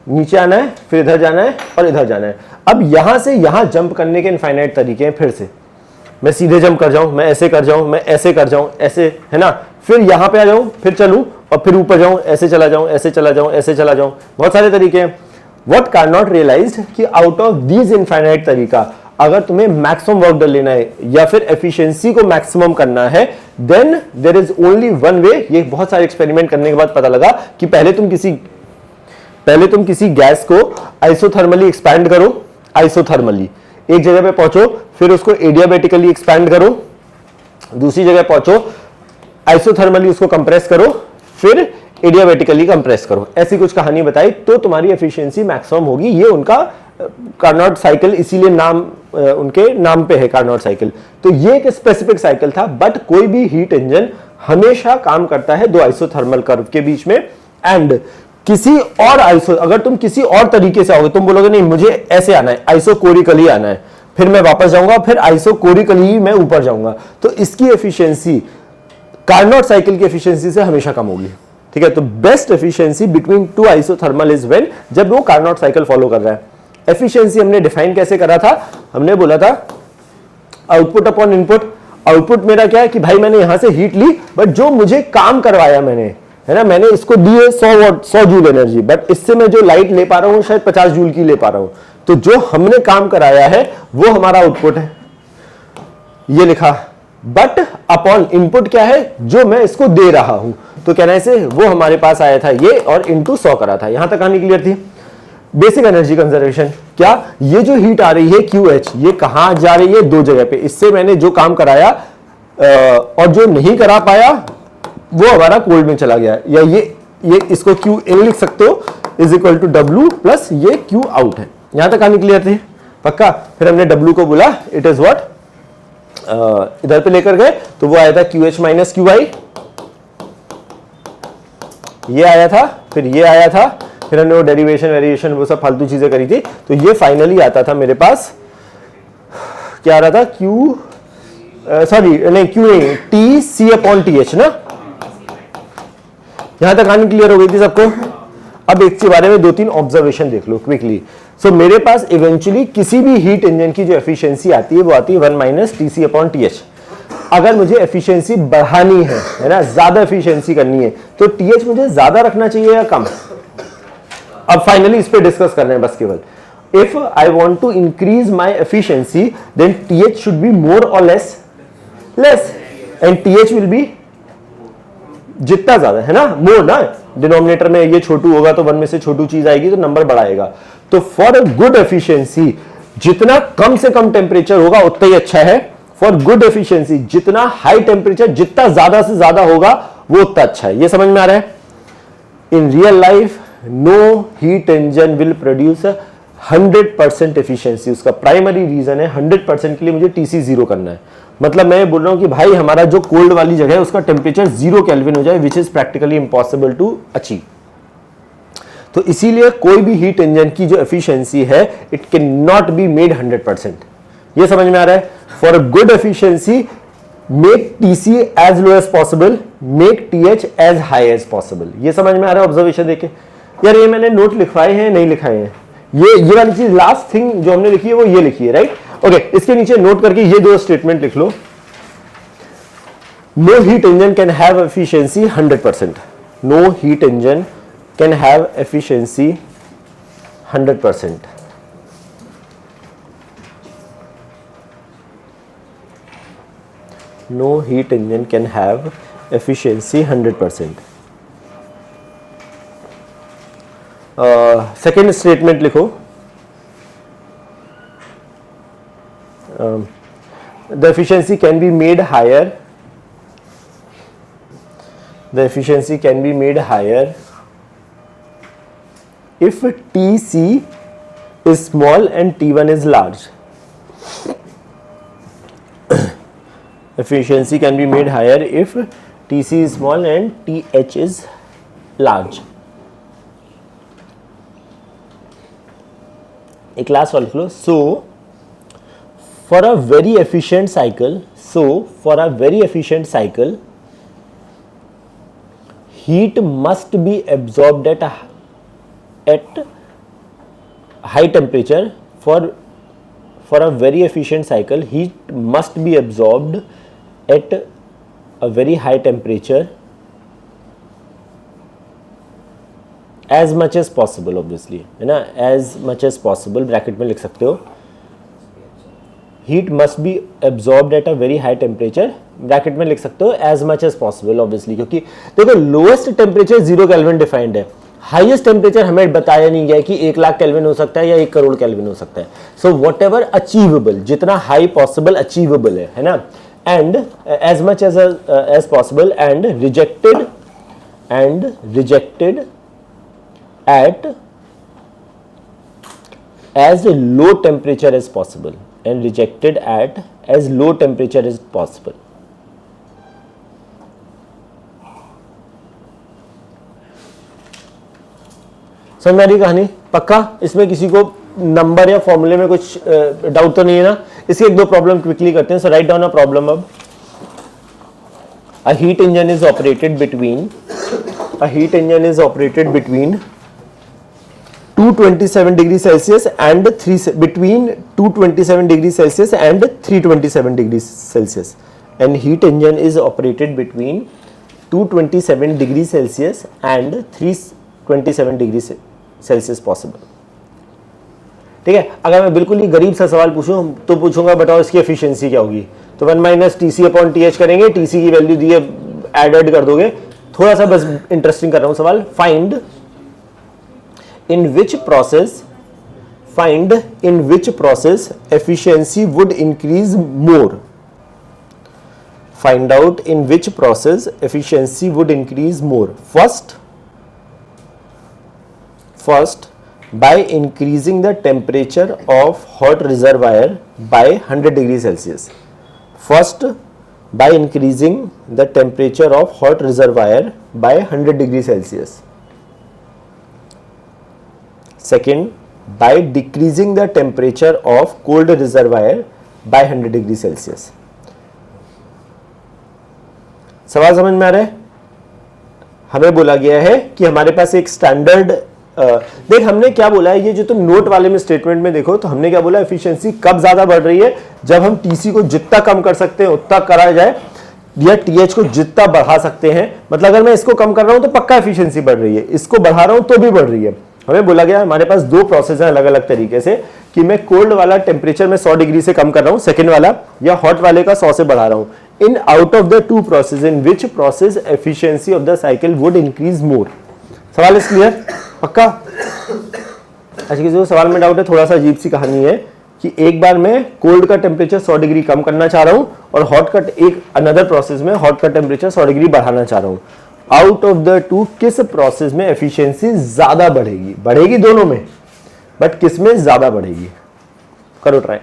नीचे आना है, फिर इधर जाना है और इधर जाना है। अब यहां से यहां जंप करने के इनफाइनाइट तरीके हैं। फिर से मैं सीधे जंप कर जाऊं, मैं ऐसे कर जाऊं, मैं ऐसे कर जाऊं, ऐसे, है ना, फिर यहां पे आ जाऊं, फिर चलूं और फिर ऊपर जाऊं, ऐसे चला जाऊं, ऐसे चला जाऊं, ऐसे चला जाऊं, बहुत सारे तरीके हैं। व्हाट कार्नोट रियलाइज्ड कि आउट ऑफ दीज इनफाइनाइट तरीका, अगर तुम्हें मैक्सिमम वर्क डन लेना है या फिर एफिशिएंसी को मैक्सिमम करना है, then there is only one way. ये बहुत सारे एक्सपेरिमेंट करने के बाद पता लगा कि पहले तुम किसी गैस को आइसोथर्मली एक्सपैंड करो, आइसोथर्मली एक जगह पे पहुंचो, फिर उसको एडियाबेटिकली एक्सपैंड करो, दूसरी जगह पहुंचो, आइसोथर्मली उसको कंप्रेस करो, फिर एडियाबेटिकली कंप्रेस करो। ऐसी कुछ कहानी बताई तो तुम्हारी एफिशिएंसी मैक्सिमम होगी। ये उनका कार्नोट साइकिल, इसीलिए नाम उनके नाम पे है कार्नोट साइकिल। तो ये एक स्पेसिफिक साइकिल था, बट कोई भी हीट इंजन हमेशा काम करता है दो आइसोथर्मल कर्व के बीच में। एंड किसी और अगर तुम किसी और तरीके से आओगे, तुम बोलोगे नहीं मुझे ऐसे आना है, आइसोकोरिकली आना है, फिर मैं वापस जाऊंगा, फिर आइसोकोरिकली ही मैं ऊपर जाऊंगा, तो इसकी एफिशिएंसी कार्नोट साइकिल की एफिशिएंसी से हमेशा कम होगी, ठीक है। तो best efficiency between two isothermal is when, जब वो कार्नोट साइकिल फॉलो कर रहा है। एफिशिएंसी हमने डिफाइन कैसे करा था, हमने बोला था आउटपुट अपॉन इनपुट। आउटपुट मेरा क्या है कि भाई मैंने यहां से हीट ली, बट जो मुझे काम करवाया मैंने, है ना, मैंने इसको दिए 100 जूल एनर्जी, बट इससे मैं जो लाइट ले पा रहा हूं शायद 50 जूल की ले पा रहा हूं। तो जो हमने काम कराया है वो हमारा आउटपुट है, ये लिखा। बट अपॉन इनपुट क्या है, जो मैं इसको दे रहा हूं, तो कहने से वो हमारे पास आया था ये, और इंटू 100 करा था। यहां तक कहानी क्लियर थी। बेसिक एनर्जी कंजर्वेशन क्या, ये जो हीट आ रही है QH, ये कहां जा रही है, दो जगह पे। इससे मैंने जो काम कराया और जो नहीं करा पाया वो हमारा कोल्ड में चला गया, या ये इसको Q in लिख सकते हो, is equal to W plus ये Q आउट है। यहां तक कहानी क्लियर थी, पक्का। फिर हमने W को बोला इट इज व्हाट, इधर पे लेकर गए तो वो आया था QH माइनस QI, ये आया था, फिर ये आया था, फिर हमने वो डेरिवेशन वेरिएशन वो सब फालतू चीजें करी थी, तो ये फाइनली आता था मेरे पास, क्या आ रहा था, Q नहीं, TC अपॉन TH ना। यहां तक कहानी क्लियर हो गई थी सबको। अब एक के बारे में दो तीन ऑब्जर्वेशन देख लो क्विकली। सो मेरे पास इवेंचुअली किसी भी हीट इंजन की जो एफिशिएंसी आती है वो आती है 1 माइनस TC अपॉन TH। अगर मुझे एफिशिएंसी बढ़ानी है ना, ज्यादा एफिशिएंसी करनी है, तो TH मुझे ज्यादा रखना चाहिए या कम। अब फाइनली इस पे डिस्कस करना है बस केवल। If I want to increase my efficiency then TH should be more और less, and TH will be जितना ज्यादा, है ना, मोर ना। डिनोमिनेटर में ये छोटू होगा तो 1 में से छोटू चीज आएगी तो नंबर बढ़ाएगा। तो फॉर अ गुड एफिशिएंसी जितना कम से कम टेम्परेचर होगा उतना ही अच्छा है। फॉर गुड एफिशिएंसी जितना हाई टेम्परेचर, जितना ज्यादा से ज्यादा होगा वो उतना अच्छा है। ये समझ में आ रहा है। In real life no heat engine will produce 100% efficiency. उसका प्राइमरी रीजन है 100% के लिए मुझे TC 0 करना है। मतलब मैं बोल रहा हूं कि भाई हमारा जो कोल्ड वाली जगह है उसका टेम्परेचर 0 केल्विन हो जाए, which is practically impossible to achieve. तो इसीलिए कोई भी हीट इंजन की जो एफिशिएंसी है it can not be made 100%। ये समझ में आ रहा है। For a good efficiency make TC as low as possible, make TH as high as possible. ये समझ में आ रहा है ऑब्जर्वेशन देखे? यार ये मैंने नोट लिखवाए हैं नहीं लिखाए हैं? ये वाली चीज लास्ट थिंग जो हमने लिखी है वो ये लिखी है, राइट? ओके, इसके नीचे नोट करके ये दो स्टेटमेंट लिख लो। No heat engine can have efficiency 100%। No heat engine can have efficiency 100%। No heat engine can have efficiency 100%. Second statement लिखो, the efficiency can be made higher, the efficiency can be made higher if TC is small and T1 is large. Efficiency can be made higher if TC is small and TH is large. एक लास्ट वाला लिख लो। So for a very efficient cycle, heat must be absorbed at high temperature. For a very efficient cycle, heat must be absorbed at a very high temperature as much as possible, obviously, है ना? as much as possible bracket में लिख सकते हो। heat must be absorbed at a very high temperature bracket में लिख सकते हो as much as possible, obviously, क्योंकि देखो लोएस्ट टेम्परेचर 0 केल्विन डिफाइंड है, हाईएस्ट टेम्परेचर हमें बताया नहीं गया कि 1 लाख केल्विन हो सकता है या 1 करोड़ केल्विन हो सकता है। सो वट एवर अचीवेबल, जितना हाई पॉसिबल अचीवेबल है ना, and as much as possible and rejected at as low temperature as possible, and rejected at as low temperature as possible. समझ में आ रही कहानी? पक्का? इसमें किसी को नंबर या फॉर्मूले में कुछ डाउट तो नहीं है ना? इसके एक दो प्रॉब्लम क्विकली करते हैं। सो राइट डाउन अ प्रॉब्लम अब। A heat engine is operated between 227 degrees Celsius and between 227 degrees Celsius and 327 degrees Celsius, and heat engine is operated between 227 degrees Celsius and 327 degrees Celsius possible. ठीक है? अगर मैं बिल्कुल ही गरीब सा सवाल पूछूं तो पूछूंगा बताओ इसकी एफिशिएंसी क्या होगी, तो 1 माइनस टीसी अपॉन टीएच करेंगे, टीसी की वैल्यू दी है ऐड कर दोगे। थोड़ा सा बस इंटरेस्टिंग कर रहा हूं सवाल। Find in which process efficiency would increase more. Find out in which process efficiency would increase more. First by increasing the temperature of hot reservoir by 100 degrees Celsius. First by increasing the temperature of hot reservoir by 100 degrees Celsius. Second, by decreasing the temperature of cold reservoir by 100 degrees Celsius. सवाल समझ में आ रहा है? हमें बोला गया है कि हमारे पास एक स्टैंडर्ड देख हमने क्या बोला है, ये जो तुम नोट वाले में स्टेटमेंट में देखो तो हमने क्या बोला, एफिशिएंसी कब ज्यादा बढ़ रही है, जब हम टीसी को जितना कम कर सकते हैं उतना करा जाए, या टीएच को जितना बढ़ा सकते हैं। मतलब अगर मैं इसको कम कर रहा हूं तो पक्का एफिशिएंसी बढ़ रही है, इसको बढ़ा रहा हूं तो भी बढ़ रही है। हमें बोला गया हमारे पास दो प्रोसेस है अलग अलग तरीके से, कि मैं कोल्ड वाला टेम्परेचर में 100 डिग्री से कम कर रहा हूं सेकंड वाला, या हॉट वाले का 100 से बढ़ा रहा हूं। In out of the two process in which process efficiency of the cycle would increase more. सवाल इज क्लियर? पक्का? अच्छा, किसी को सवाल में डाउट है? थोड़ा सा अजीब सी कहानी है कि एक बार मैं कोल्ड का टेम्परेचर 100 डिग्री कम करना चाह रहा हूं और हॉट का एक अनदर प्रोसेस में हॉट का टेम्परेचर 100 डिग्री बढ़ाना चाह रहा हूं। आउट ऑफ द टू किस प्रोसेस में एफिशिएंसी ज्यादा बढ़ेगी? बढ़ेगी दोनों में, बट किस में ज्यादा बढ़ेगी? करो ट्राई।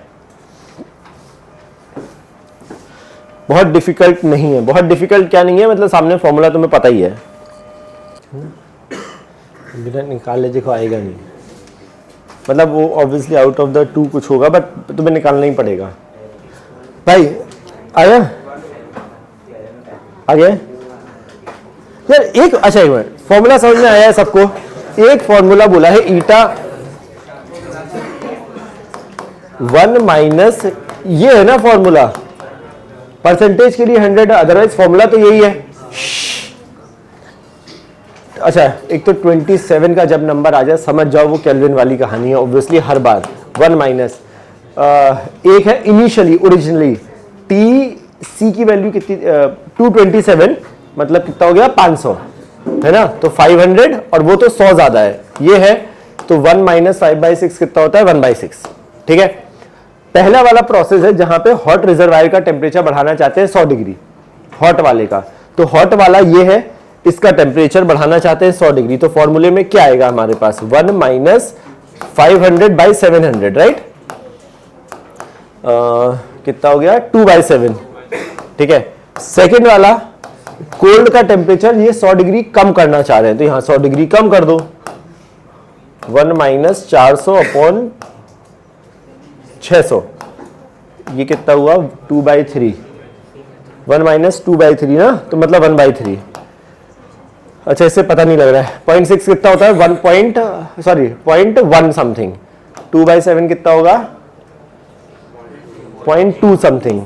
बहुत डिफिकल्ट नहीं है। बहुत डिफिकल्ट क्या नहीं है, मतलब सामने फॉर्मूला तुम्हें पता ही है, बिना निकाले देखो आएगा नहीं। मतलब वो obviously out of the two कुछ होगा, बट तुम्हें निकालना ही पड़ेगा। भाई आया? आगे यार एक, अच्छा एक मिनट, फॉर्मूला समझ में आया है सबको? एक फॉर्मूला बोला है ईटा 1 माइनस, ये है ना फॉर्मूला परसेंटेज के लिए 100, अदरवाइज फॉर्मूला तो यही है। अच्छा एक तो 27 का जब नंबर आ जाए समझ जाओ वो केल्विन वाली कहानी है ऑब्वियसली हर बार। 1 माइनस एक है इनिशियली ओरिजिनली टी सी की वैल्यू कितनी 227, मतलब कितना हो गया 500 है ना, तो 500 और वो तो 100 ज्यादा है ये है, तो 1 माइनस 5/6 कितना होता है 1/6। ठीक है, पहला वाला प्रोसेस है जहां पे हॉट रिजर्वायर का टेम्परेचर बढ़ाना चाहते हैं 100 डिग्री, हॉट वाले का, तो हॉट वाला ये है, इसका टेम्परेचर बढ़ाना चाहते हैं 100 डिग्री, तो फॉर्मूले में क्या आएगा हमारे पास 1 माइनस 500/700, राइट, कितना हो गया 2/7। ठीक है, सेकेंड वाला कोल्ड का टेम्परेचर ये 100 डिग्री कम करना चाह रहे हैं, तो यहां 100 डिग्री कम कर दो, 1 माइनस 400/600, ये कितना हुआ 2/3, 1 माइनस 2/3 ना, तो मतलब 1/3। अच्छा इससे पता नहीं लग रहा है, 0.6 कितना होता है 0.1 समथिंग, 2/7 कितना होगा 0.2 समथिंग,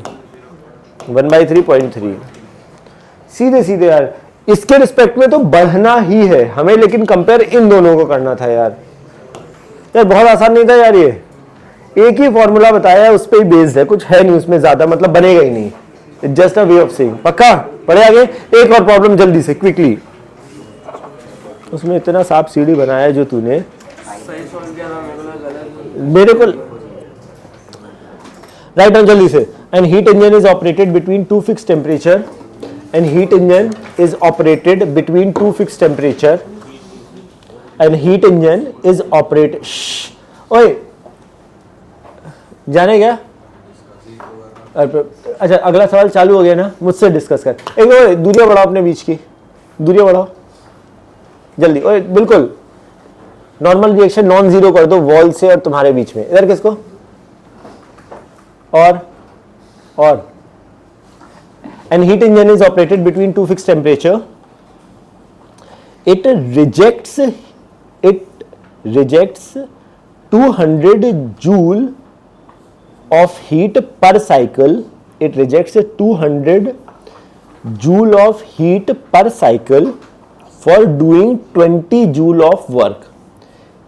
1/3 0.3। सीधे सीधे यार, इसके रिस्पेक्ट में तो बढ़ना ही है हमें, लेकिन कंपेयर इन दोनों को करना था यार बहुत आसान नहीं था यार, ये एक ही फॉर्मूला बताया है उस पर ही बेस्ड है, कुछ है नहीं उसमें ज्यादा, मतलब बनेगा ही नहीं, it's just a way of saying. पक्का पढ़े आगे, एक और प्रॉब्लम जल्दी से क्विकली, उसमें इतना सांप सीढ़ी बनाया है जो तूने मेरे को राइट डाउन जल्दी से। And heat engine is operated between two fix temperature, and heat engine is operated between two fix temperature, and heat engine is operate, ओए जाने क्या, अच्छा अगला सवाल चालू हो गया ना, मुझसे डिस्कस कर, एक दूरियां बढ़ाओ अपने बीच की, दूरियां बढ़ाओ जल्दी, ओए बिल्कुल नॉर्मल रिएक्शन नॉन जीरो कर दो वॉल से और तुम्हारे बीच में, इधर किसको, और and heat engine is operated between two fix temperature, it rejects 200 joule of heat per cycle, it rejects 200 joule of heat per cycle for doing 20 joule of work.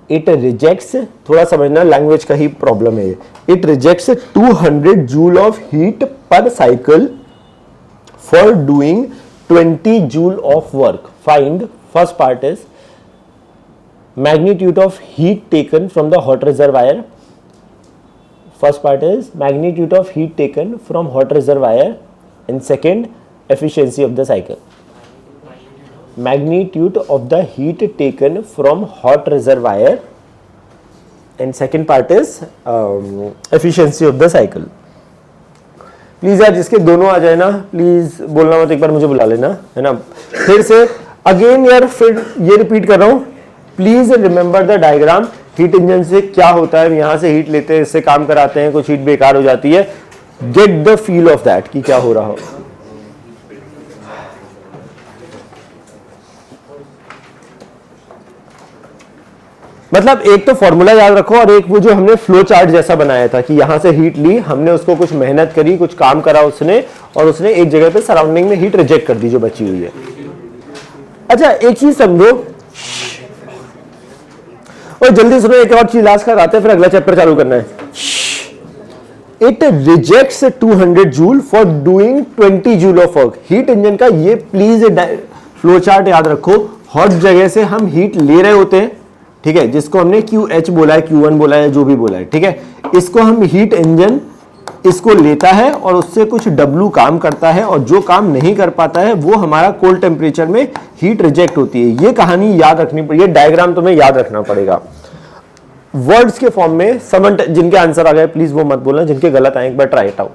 It rejects, थोड़ा समझना लैंग्वेज का ही प्रॉब्लम है ये, it rejects 200 joule of heat per cycle for doing 20 joule of work. Find, first part is magnitude of heat taken from the hot reservoir. First part is magnitude of heat taken from hot reservoir, and second efficiency of the cycle. Magnitude of the heat taken from hot reservoir, and second part is efficiency of the cycle. Please यार जिसके दोनों आ जाए ना प्लीज बोलना मत, एक बार मुझे बुला लेना है ना। फिर से अगेन यार फिर ये रिपीट कर रहा हूं, please remember the diagram. Heat engine से क्या होता है, यहां से हीट लेते हैं, इससे काम कराते हैं, कुछ हीट बेकार हो जाती है, get the feel of that कि क्या हो रहा हो। मतलब एक तो फॉर्मूला याद रखो और एक वो जो हमने फ्लो चार्ट जैसा बनाया था कि यहां से हीट ली हमने, उसको कुछ मेहनत करी, कुछ काम करा उसने, और उसने एक जगह पे सराउंडिंग में हीट रिजेक्ट कर दी जो बची हुई है। अच्छा एक चीज समझो और जल्दी सुनो, एक और चीज लास्ट कराते हैं फिर अगला चैप्टर चालू करना है। It rejects 200 joule for doing 20 joule of work. Heat engine का ये प्लीज फ्लो चार्ट याद रखो, हॉट जगह से हम हीट ले रहे होते हैं, ठीक है, जिसको हमने QH बोला है, Q1 बोला है, जो भी बोला है, ठीक है, इसको हम हीट इंजन इसको लेता है और उससे कुछ W काम करता है, और जो काम नहीं कर पाता है वो हमारा कोल्ड टेम्परेचर में हीट रिजेक्ट होती है। ये कहानी याद रखनी पड़ेगी, ये डायग्राम तुम्हें याद रखना पड़ेगा वर्ड्स के फॉर्म में। समझ जिनके आंसर आ गए प्लीज वो मत बोलना, जिनके गलत आए एक बार try it out.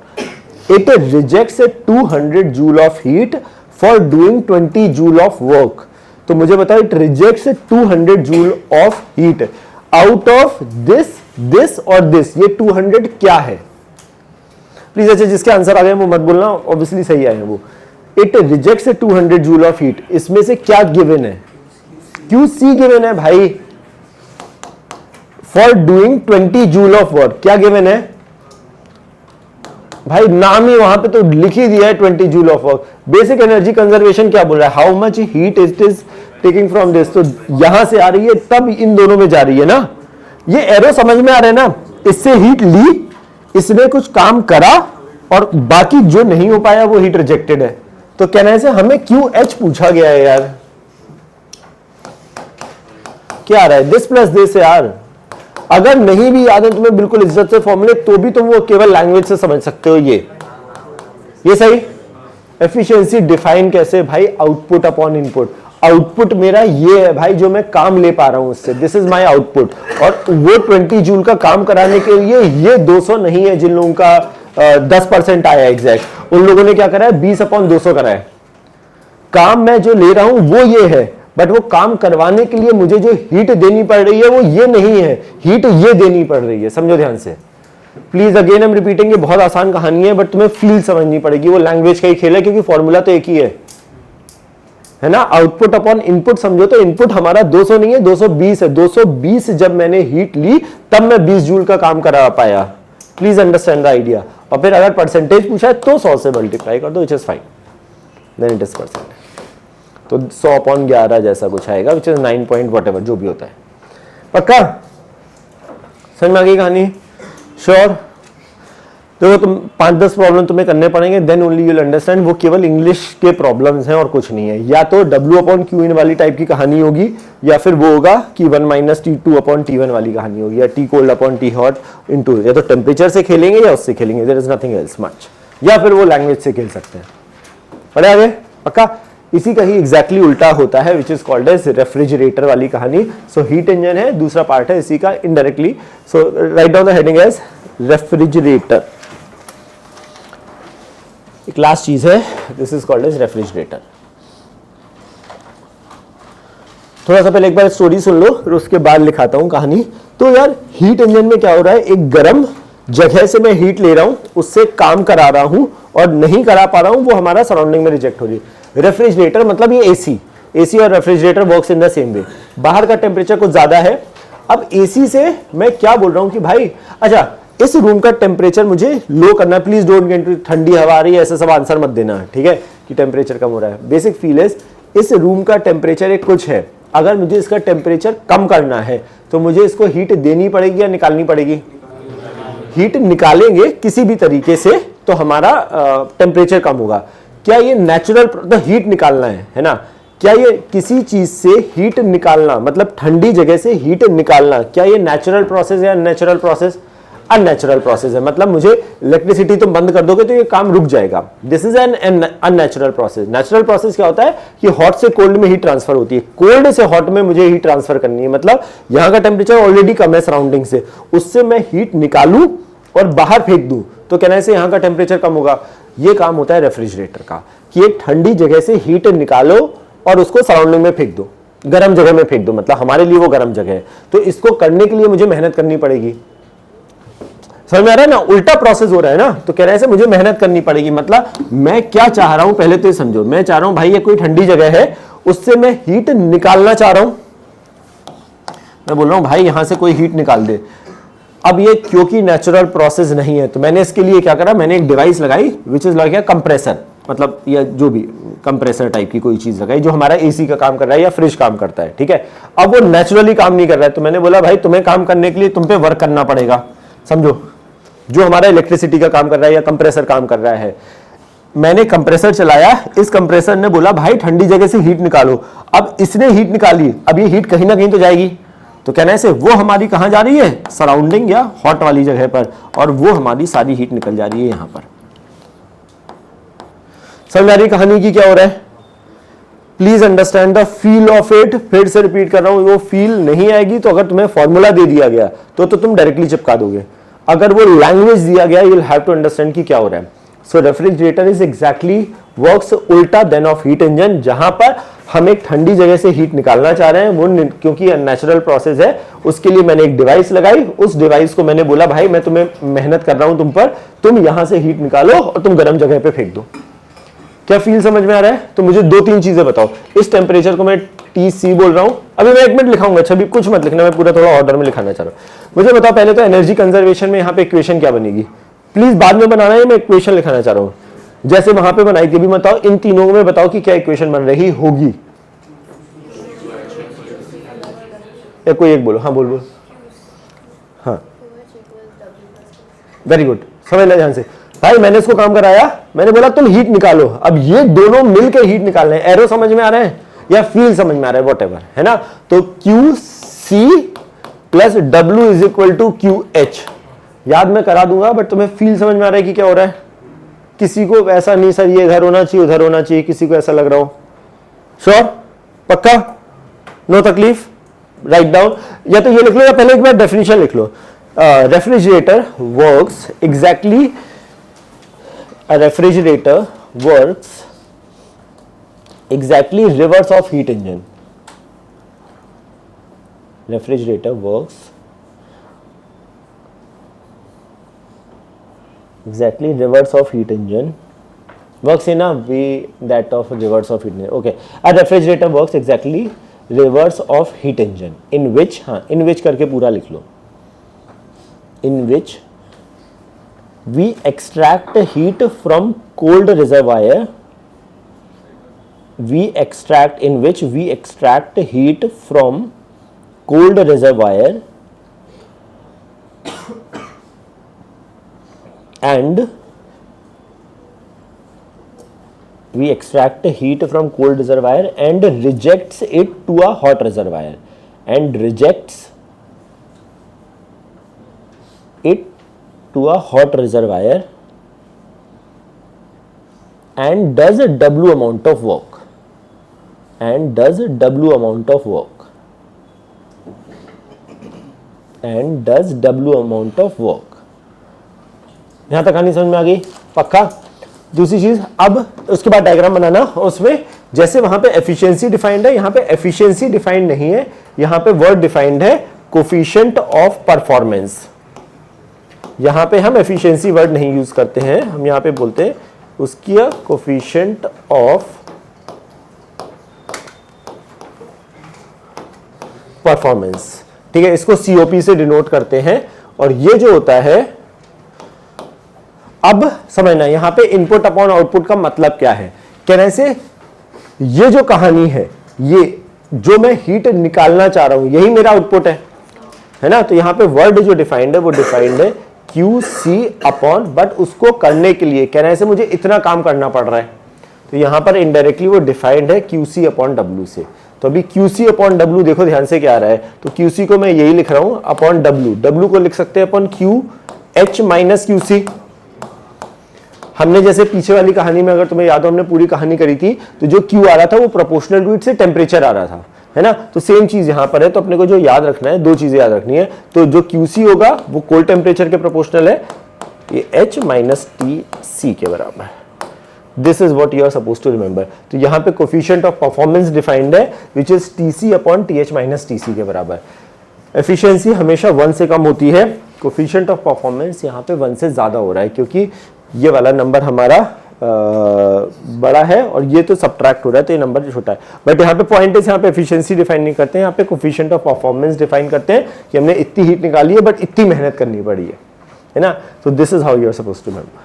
It rejects 200 joule of heat for doing 20 joule of work. तो मुझे बताओ, it rejects 200 joule of heat out of this और दिस, ये 200 क्या है प्लीज। अच्छा जिसके आंसर आ गए वो मत बोलना, ऑब्वियसली सही आए हैं वो। It rejects 200 joule of heat. इसमें से क्या गिवन है? QC गिवन है भाई, for doing 20 joule of work. क्या गिवन है भाई? नाम ही वहां पे तो लिख ही दिया है 20 joule of work. Basic energy conservation क्या बोल रहा है? How much heat it is taking from this. तो यहां से आ रही है तब इन दोनों में जा रही है ना। ये एरो समझ में आ रहा है ना? इससे हीट ली, इसने कुछ काम करा और बाकी जो नहीं हो पाया वो हीट रिजेक्टेड है। तो कहने से हमें QH पूछा गया है यार। क्या आ रहा है? दिस प्लस दिस यार। अगर नहीं भी याद है तुम्हें बिल्कुल इज्जत से फॉर्मूले, तो भी तुम वो केवल लैंग्वेज से समझ सकते हो। ये सही। एफिशिएंसी डिफाइन कैसे भाई? Output upon input. आउटपुट मेरा ये है भाई, जो मैं काम ले पा रहा हूं उससे, दिस इज माय आउटपुट। और वो 20 जूल का काम कराने के लिए ये 200 नहीं है जिन लोगों का 10% आया एग्जैक्ट, उन लोगों ने क्या करा है? 20/200 करा है। काम मैं जो ले रहा हूं वो ये है, बट वो काम करवाने के लिए मुझे जो हीट देनी पड़ रही है वो ये नहीं है, हीट ये देनी पड़ रही है। समझो ध्यान से प्लीज। अगेन हम रिपीटिंग, ये बहुत आसान कहानी है बट तुम्हें फील समझनी पड़ेगी। वो लैंग्वेज का ही खेल है क्योंकि फॉर्मूला तो एक ही है ना। आउटपुट अपॉन इनपुट समझो तो इनपुट हमारा 200 नहीं है, 220 है। 220 जब मैंने हीट ली तब मैं 20 जूल का काम करा पाया। Please understand the idea. और फिर अगर परसेंटेज पूछा है तो 100 से मल्टीप्लाई कर दो, which is fine, then it is percent. तो 100/11 जैसा कुछ आएगा, which is 9 point whatever जो भी होता है। पक्का समझ में आ गई कहानी? श्योर? देखो तुम 5-10 प्रॉब्लम तुम्हें करने पड़ेंगे, then only you will understand. वो केवल इंग्लिश के प्रॉब्लम्स हैं और कुछ नहीं है। या तो W/Q वाली टाइप की कहानी होगी, या फिर वो होगा कि 1 - T2/T1 वाली कहानी होगी, या T cold/T hot इनटू, या तो टेम्परेचर से खेलेंगे या उससे खेलेंगे, there is nothing else much. या फिर वो लैंग्वेज से खेल सकते हैं। पढ़े आगे? पक्का? इसी का ही एग्जैक्टली उल्टा होता है, which is called as refrigerator वाली कहानी। सो हीट इंजन है, दूसरा पार्ट है इसी का indirectly. So write down the heading as refrigerator. एक लास्ट चीज है, this is called as refrigerator. थोड़ा सा पहले एक बार स्टोरी सुन लो, फिर उसके बाद लिखाता हूं कहानी। तो यार हीट इंजन में क्या हो रहा है? एक गर्म जगह से मैं हीट ले रहा हूं, उससे काम करा रहा हूं और नहीं करा पा रहा हूं, वो हमारा सराउंडिंग में रिजेक्ट हो रही है। रेफ्रिजरेटर मतलब ये एसी और refrigerator works in the same way. बाहर का टेम्परेचर कुछ ज्यादा है। अब एसी से मैं क्या बोल रहा हूं कि भाई अच्छा इस रूम का टेम्परेचर मुझे लो करना है, प्लीज डोंट गेट, ठंडी हवा आ रही है ऐसे सब आंसर मत देना, ठीक है, कि टेम्परेचर कम हो रहा है। बेसिक फील इज इस रूम का टेम्परेचर एक कुछ है, अगर मुझे इसका टेम्परेचर कम करना है तो मुझे इसको हीट देनी पड़ेगी या निकालनी पड़ेगी? हीट निकालेंगे किसी भी तरीके से तो हमारा टेम्परेचर कम होगा। क्या ये नेचुरल, तो हीट निकालना है ना? क्या ये किसी चीज से हीट निकालना मतलब ठंडी जगह से हीट निकालना, क्या ये नेचुरल प्रोसेस है? Unnatural process? अननेचुरल प्रोसेस है। मतलब मुझे इलेक्ट्रिसिटी तुम बंद कर दोगे तो ये काम रुक जाएगा। This is an unnatural process. Natural process क्या होता है कि हॉट से कोल्ड में हीट ट्रांसफर होती है, कोल्ड से हॉट में मुझे हीट ट्रांसफर करनी है। मतलब यहाँ का टेम्परेचर ऑलरेडी कम है सराउंडिंग से, उससे मैं हीट निकालूं और बाहर फेंक दूं तो कहने से यहाँ का टेम्परेचर कम होगा। ये काम होता है रेफ्रिजरेटर का, कि एक ठंडी जगह से हीट निकालो और उसको सराउंडिंग में फेंक दो, गर्म जगह में फेंक दो। मतलब हमारे लिए वो गर्म जगह है, तो इसको करने के लिए मुझे मेहनत करनी पड़ेगी। समझ में आ रहा है ना? उल्टा प्रोसेस हो रहा है ना। तो कह रहे हैं मुझे मेहनत करनी पड़ेगी। मतलब मैं क्या चाह रहा हूं पहले तो ये समझो। मैं चाह रहा हूं भाई ये कोई ठंडी जगह है, उससे मैं हीट निकालना चाह रहा हूं। मैं बोल रहा हूं भाई यहां से कोई हीट निकाल दे। अब ये क्योंकि नेचुरल प्रोसेस नहीं है तो मैंने इसके लिए क्या करा, मैंने एक डिवाइस लगाई which is like a compressor, मतलब या जो भी कंप्रेसर टाइप की कोई चीज लगाई जो हमारा एसी का काम कर रहा है या फ्रिज काम करता है, ठीक है। अब वो नेचुरली काम नहीं कर रहा है तो मैंने बोला भाई तुम्हें काम करने के लिए तुम पे वर्क करना पड़ेगा। समझो, जो हमारा इलेक्ट्रिसिटी का काम कर रहा है या कंप्रेसर काम कर रहा है, मैंने कंप्रेसर चलाया, इस कंप्रेसर ने बोला भाई ठंडी जगह से हीट निकालो। अब इसने हीट निकाली, अब ये हीट कहीं ना कहीं तो जाएगी, तो कहने से वो हमारी कहां जा रही है, सराउंडिंग या हॉट वाली जगह पर, और वो हमारी सारी हीट निकल जा रही है यहां पर। समझ आ रही कहानी की क्या हो रहा है? Please understand the feel of it. फिर से रिपीट कर रहा हूं, वो फील नहीं आएगी तो अगर तुम्हें फॉर्मूला दे दिया गया तो तुम डायरेक्टली चिपका दोगे। अगर वो लैंग्वेज दिया गया you will have to understand कि क्या हो रहा है। So refrigerator is exactly works उल्टा देन ऑफ हीट इंजन, जहां पर हम एक ठंडी जगह से हीट निकालना चाह रहे हैं, वो क्योंकि नेचुरल प्रोसेस है, उसके लिए मैंने एक डिवाइस लगाई। उस डिवाइस को मैंने बोला भाई मैं तुम्हें मेहनत कर रहा हूं तुम पर, तुम यहां से हीट निकालो और तुम गर्म जगह पे फेंक दो। क्या फील समझ में आ रहा है? तो मुझे 2-3 चीजें बताओ। इस टेम्परेचर को मैं TC बोल रहा हूं, अभी मैं 1 मिनट लिखाऊंगा, छवि कुछ मत लिखना, मैं पूरा थोड़ा ऑर्डर में लिखाना चाह रहा हूं। मुझे बताओ पहले तो एनर्जी कंजर्वेशन में यहाँ पे इक्वेशन क्या बनेगी, प्लीज बाद में बनाना है, मैं इक्वेशन लिखाना चाह रहा हूं जैसे वहां पे बनाई थी। अभी बताओ इन तीनों में बताओ कि क्या इक्वेशन बन रही होगी, या कोई एक बोलो। हाँ बोल। हाँ वेरी गुड, समझ ले ध्यान से भाई, मैंने इसको काम कराया, मैंने बोला तुम हीट निकालो, अब ये दोनों मिलकर हीट निकालने हैं। एरो समझ में आ रहा है या फील समझ में आ रहा है, वॉट है ना। तो QC plus W is equal to QH, याद मैं करा दूंगा, बट तुम्हें फील समझ में आ रहा है कि क्या हो रहा है? किसी को ऐसा नहीं सर ये इधर होना चाहिए उधर होना चाहिए, किसी को ऐसा लग रहा हो? श्योर, पक्का, नो तकलीफ, राइट डाउन। या तो ये लिख लो या पहले एक बार डेफिनेशन लिख लो। Refrigerator works exactly, a refrigerator works exactly reverse of heat engine. Refrigerator works exactly reverse of heat engine. Works in a way that of reverse of heat engine. Okay, a refrigerator works exactly reverse of heat engine in which, हाँ in which करके पूरा लिख लो, in which we extract heat from cold reservoir, in which we extract heat from cold reservoir and we extract heat from cold reservoir and rejects it to a hot reservoir and rejects it to a hot reservoir and does a W amount of work, and does W amount of work, and does W amount of work। यहां तक कहानी समझ में आ गई, पक्का। दूसरी चीज, अब उसके बाद डायग्राम बनाना, उसमें जैसे वहां पे एफिशिएंसी डिफाइंड है, यहां पे एफिशिएंसी डिफाइंड नहीं है, यहां पे वर्ड डिफाइंड है कोफिशिएंट ऑफ परफॉर्मेंस। यहां पे हम एफिशिएंसी वर्ड नहीं यूज करते हैं, हम यहां पे बोलते हैं उसकी कोफिशिएंट ऑफ परफॉर्मेंस, ठीक है। इसको COP से डिनोट करते हैं। और ये जो होता है, अब समझना यहां पे इनपुट अपॉन आउटपुट का मतलब क्या है। कहने से ये जो कहानी है, ये जो मैं हीट निकालना चाह रहा हूं, यही मेरा आउटपुट है ना। तो यहां पे वर्ड जो डिफाइंड है वो डिफाइंड है QC अपॉन, बट उसको करने के लिए कहने से मुझे इतना काम करना पड़ रहा है, तो यहां पर इनडायरेक्टली वो डिफाइंड है QC अपॉन W से। तो अभी QC अपॉन W देखो ध्यान से क्या आ रहा है, तो QC को मैं यही लिख रहा हूं अपॉन W को लिख सकते हैं अपॉन QH माइनस QC। हमने जैसे पीछे वाली कहानी में, अगर तुम्हें याद हो, हमने पूरी कहानी करी थी, तो जो Q आ रहा था वो प्रोपोर्शनल टू इट से टेम्परेचर आ रहा था, है ना। तो सेम चीज यहां पर है। तो अपने को जो याद रखना है, 2 चीजें याद रखनी है। तो जो QC होगा वो कोल्ड टेम्परेचर के प्रोपोर्शनल है, ये H माइनस TC के बराबर है। This is what you are suppose to remember. तो यहां पे कोफिशिएंट ऑफ परफॉर्मेंस डिफाइंड है which is TC upon TH minus TC के बराबर। एफिशिएंसी हमेशा 1 से कम होती है, कोफिशिएंट ऑफ परफॉर्मेंस यहाँ पे 1 से ज्यादा हो रहा है, क्योंकि ये वाला नंबर हमारा बड़ा है और ये तो सब्ट्रैक्ट हो रहा है, तो ये नंबर छोटा है। बट यहाँ पे पॉइंट है, यहाँ पे एफिशिएंसी डिफाइन नहीं करते हैं, यहाँ पे कोफिशिएंट ऑफ परफॉर्मेंस डिफाइन करते हैं कि हमने इतनी हीट निकाली है बट इतनी मेहनत करनी पड़ी है ना। तो this is how you are suppose to remember.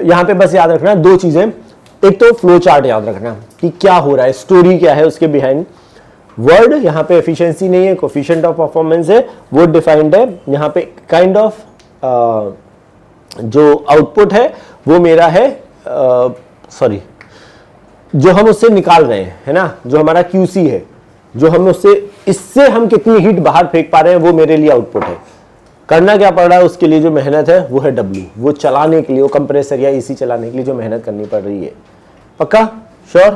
यहां पे बस याद रखना 2 चीजें, एक तो फ्लो चार्ट याद रखना कि क्या हो रहा है, स्टोरी क्या है उसके बिहाइंड। वर्ड यहाँ पे एफिशिएंसी नहीं है, कोफिशिएंट ऑफ परफॉर्मेंस है, वो डिफाइंड है। यहाँ पे काइंड ऑफ जो आउटपुट है वो मेरा है, सॉरी, जो हम उससे निकाल रहे हैं, है ना, जो हमारा QC है, जो हम उससे, इससे हम कितनी हीट बाहर फेंक पा रहे हैं, वो मेरे लिए आउटपुट है। करना क्या पड़ रहा है उसके लिए जो मेहनत है वो है W, वो चलाने के लिए, वो कंप्रेसर या AC चलाने के लिए जो मेहनत करनी पड़ रही है। पक्का, श्योर,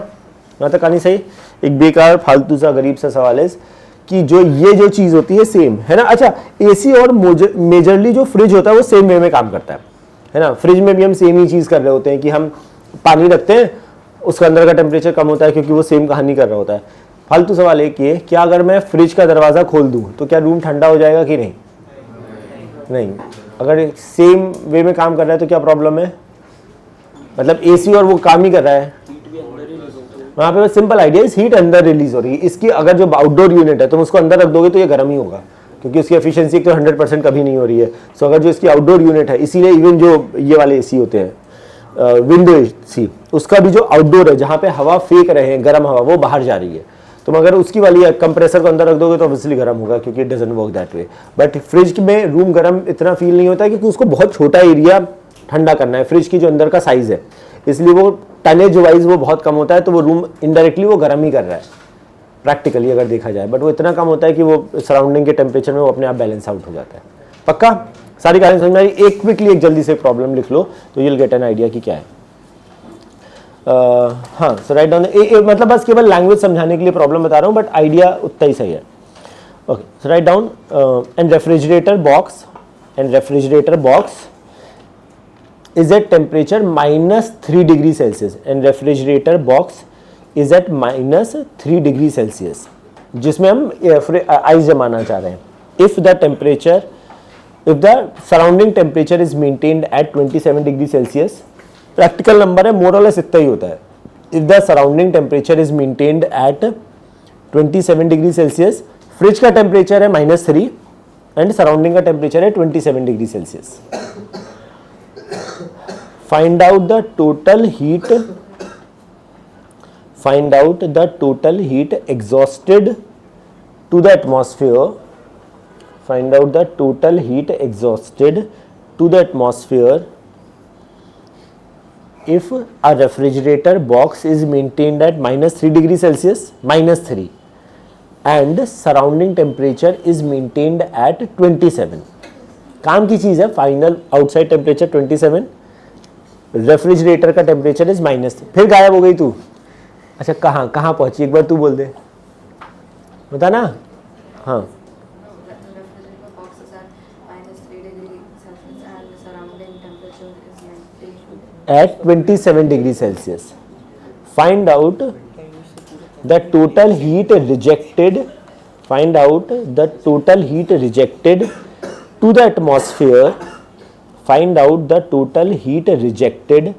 यहाँ तक कहानी सही। एक बेकार फालतू सा गरीब सा सवाल है कि जो ये जो चीज होती है सेम है ना। अच्छा, AC और मेजरली जो फ्रिज होता है वो सेम वे में काम करता है ना। फ्रिज में भी हम सेम ही चीज कर रहे होते हैं कि हम पानी रखते हैं उसका अंदर का टेम्परेचर कम होता है क्योंकि वो सेम कहानी कर रहा होता है। फालतू सवाल एक ये, क्या अगर मैं फ्रिज का दरवाज़ा खोल दूँ तो क्या रूम ठंडा हो जाएगा कि नहीं? नहीं। अगर सेम वे में काम कर रहा है तो क्या प्रॉब्लम है? मतलब एसी और वो काम ही कर रहा है, वहाँ पे सिंपल आइडिया है, हीट अंदर रिलीज हो रही है। इसकी अगर जो आउटडोर यूनिट है तुम उसको अंदर रख दोगे तो ये गर्म ही होगा, क्योंकि उसकी एफिशिएंसी तो 100% कभी नहीं हो रही है। सो अगर जो इसकी आउटडोर यूनिट है, इसीलिए इवन जो ये वाले एसी होते हैं विंडो एसी, उसका भी जो आउटडोर है जहाँ पे हवा फेंक रहे हैं गर्म हवा, वो बाहर जा रही है। तुम अगर उसकी वाली कंप्रेसर को अंदर रख दोगे तो ऑब्वियसली गर्म होगा, क्योंकि it doesn't work that way. But fridge में रूम गर्म इतना फील नहीं होता है, क्योंकि उसको बहुत छोटा एरिया ठंडा करना है। फ्रिज की जो अंदर का साइज है, इसलिए वो टनेज वाइज वो बहुत कम होता है, तो वो रूम इनडायरेक्टली वो गर्म ही कर रहा है प्रैक्टिकली अगर देखा जाए। बट वो इतना कम होता है कि वो सराउंडिंग के टेम्परेचर में वो अपने आप बैलेंस आउट हो जाता है। पक्का सारी कहानी समझ में आई? एक क्विकली एक जल्दी से प्रॉब्लम लिख लो तो you will get an idea कि क्या है। हाँ, सो राइट डाउन, मतलब बस केवल लैंग्वेज समझाने के लिए प्रॉब्लम बता रहा हूँ, बट आइडिया उतना ही सही है। Okay, so write down, and refrigerator box is at temperature -3 degree Celsius, and refrigerator box is at -3 degree Celsius, जिसमें हम आइस जमाना चाह रहे हैं। if the surrounding temperature is maintained at 27 degree Celsius, practical number है, मोर और लेस इतना ही होता है। if the surrounding temperature is maintained at 27 degree Celsius, fridge का टेम्परेचर है -3 एंड सराउंडिंग का टेम्परेचर है 27 degree Celsius. Find out the total heat exhausted to the atmosphere. Find out the total heat exhausted to the atmosphere if a refrigerator box is maintained at -3 degree Celsius, -3, and surrounding temperature is maintained at 27. काम की चीज है, फाइनल आउटसाइड टेम्परेचर 27, रेफ्रिजरेटर का टेम्परेचर इज -। फिर गायब हो गई तू। अच्छा, कहाँ पहुंची, एक बार तू बोल दे, बता ना। हाँ, at 27 degree Celsius. Find out the total heat rejected. Find out the total heat rejected to the atmosphere. Find out the total heat rejected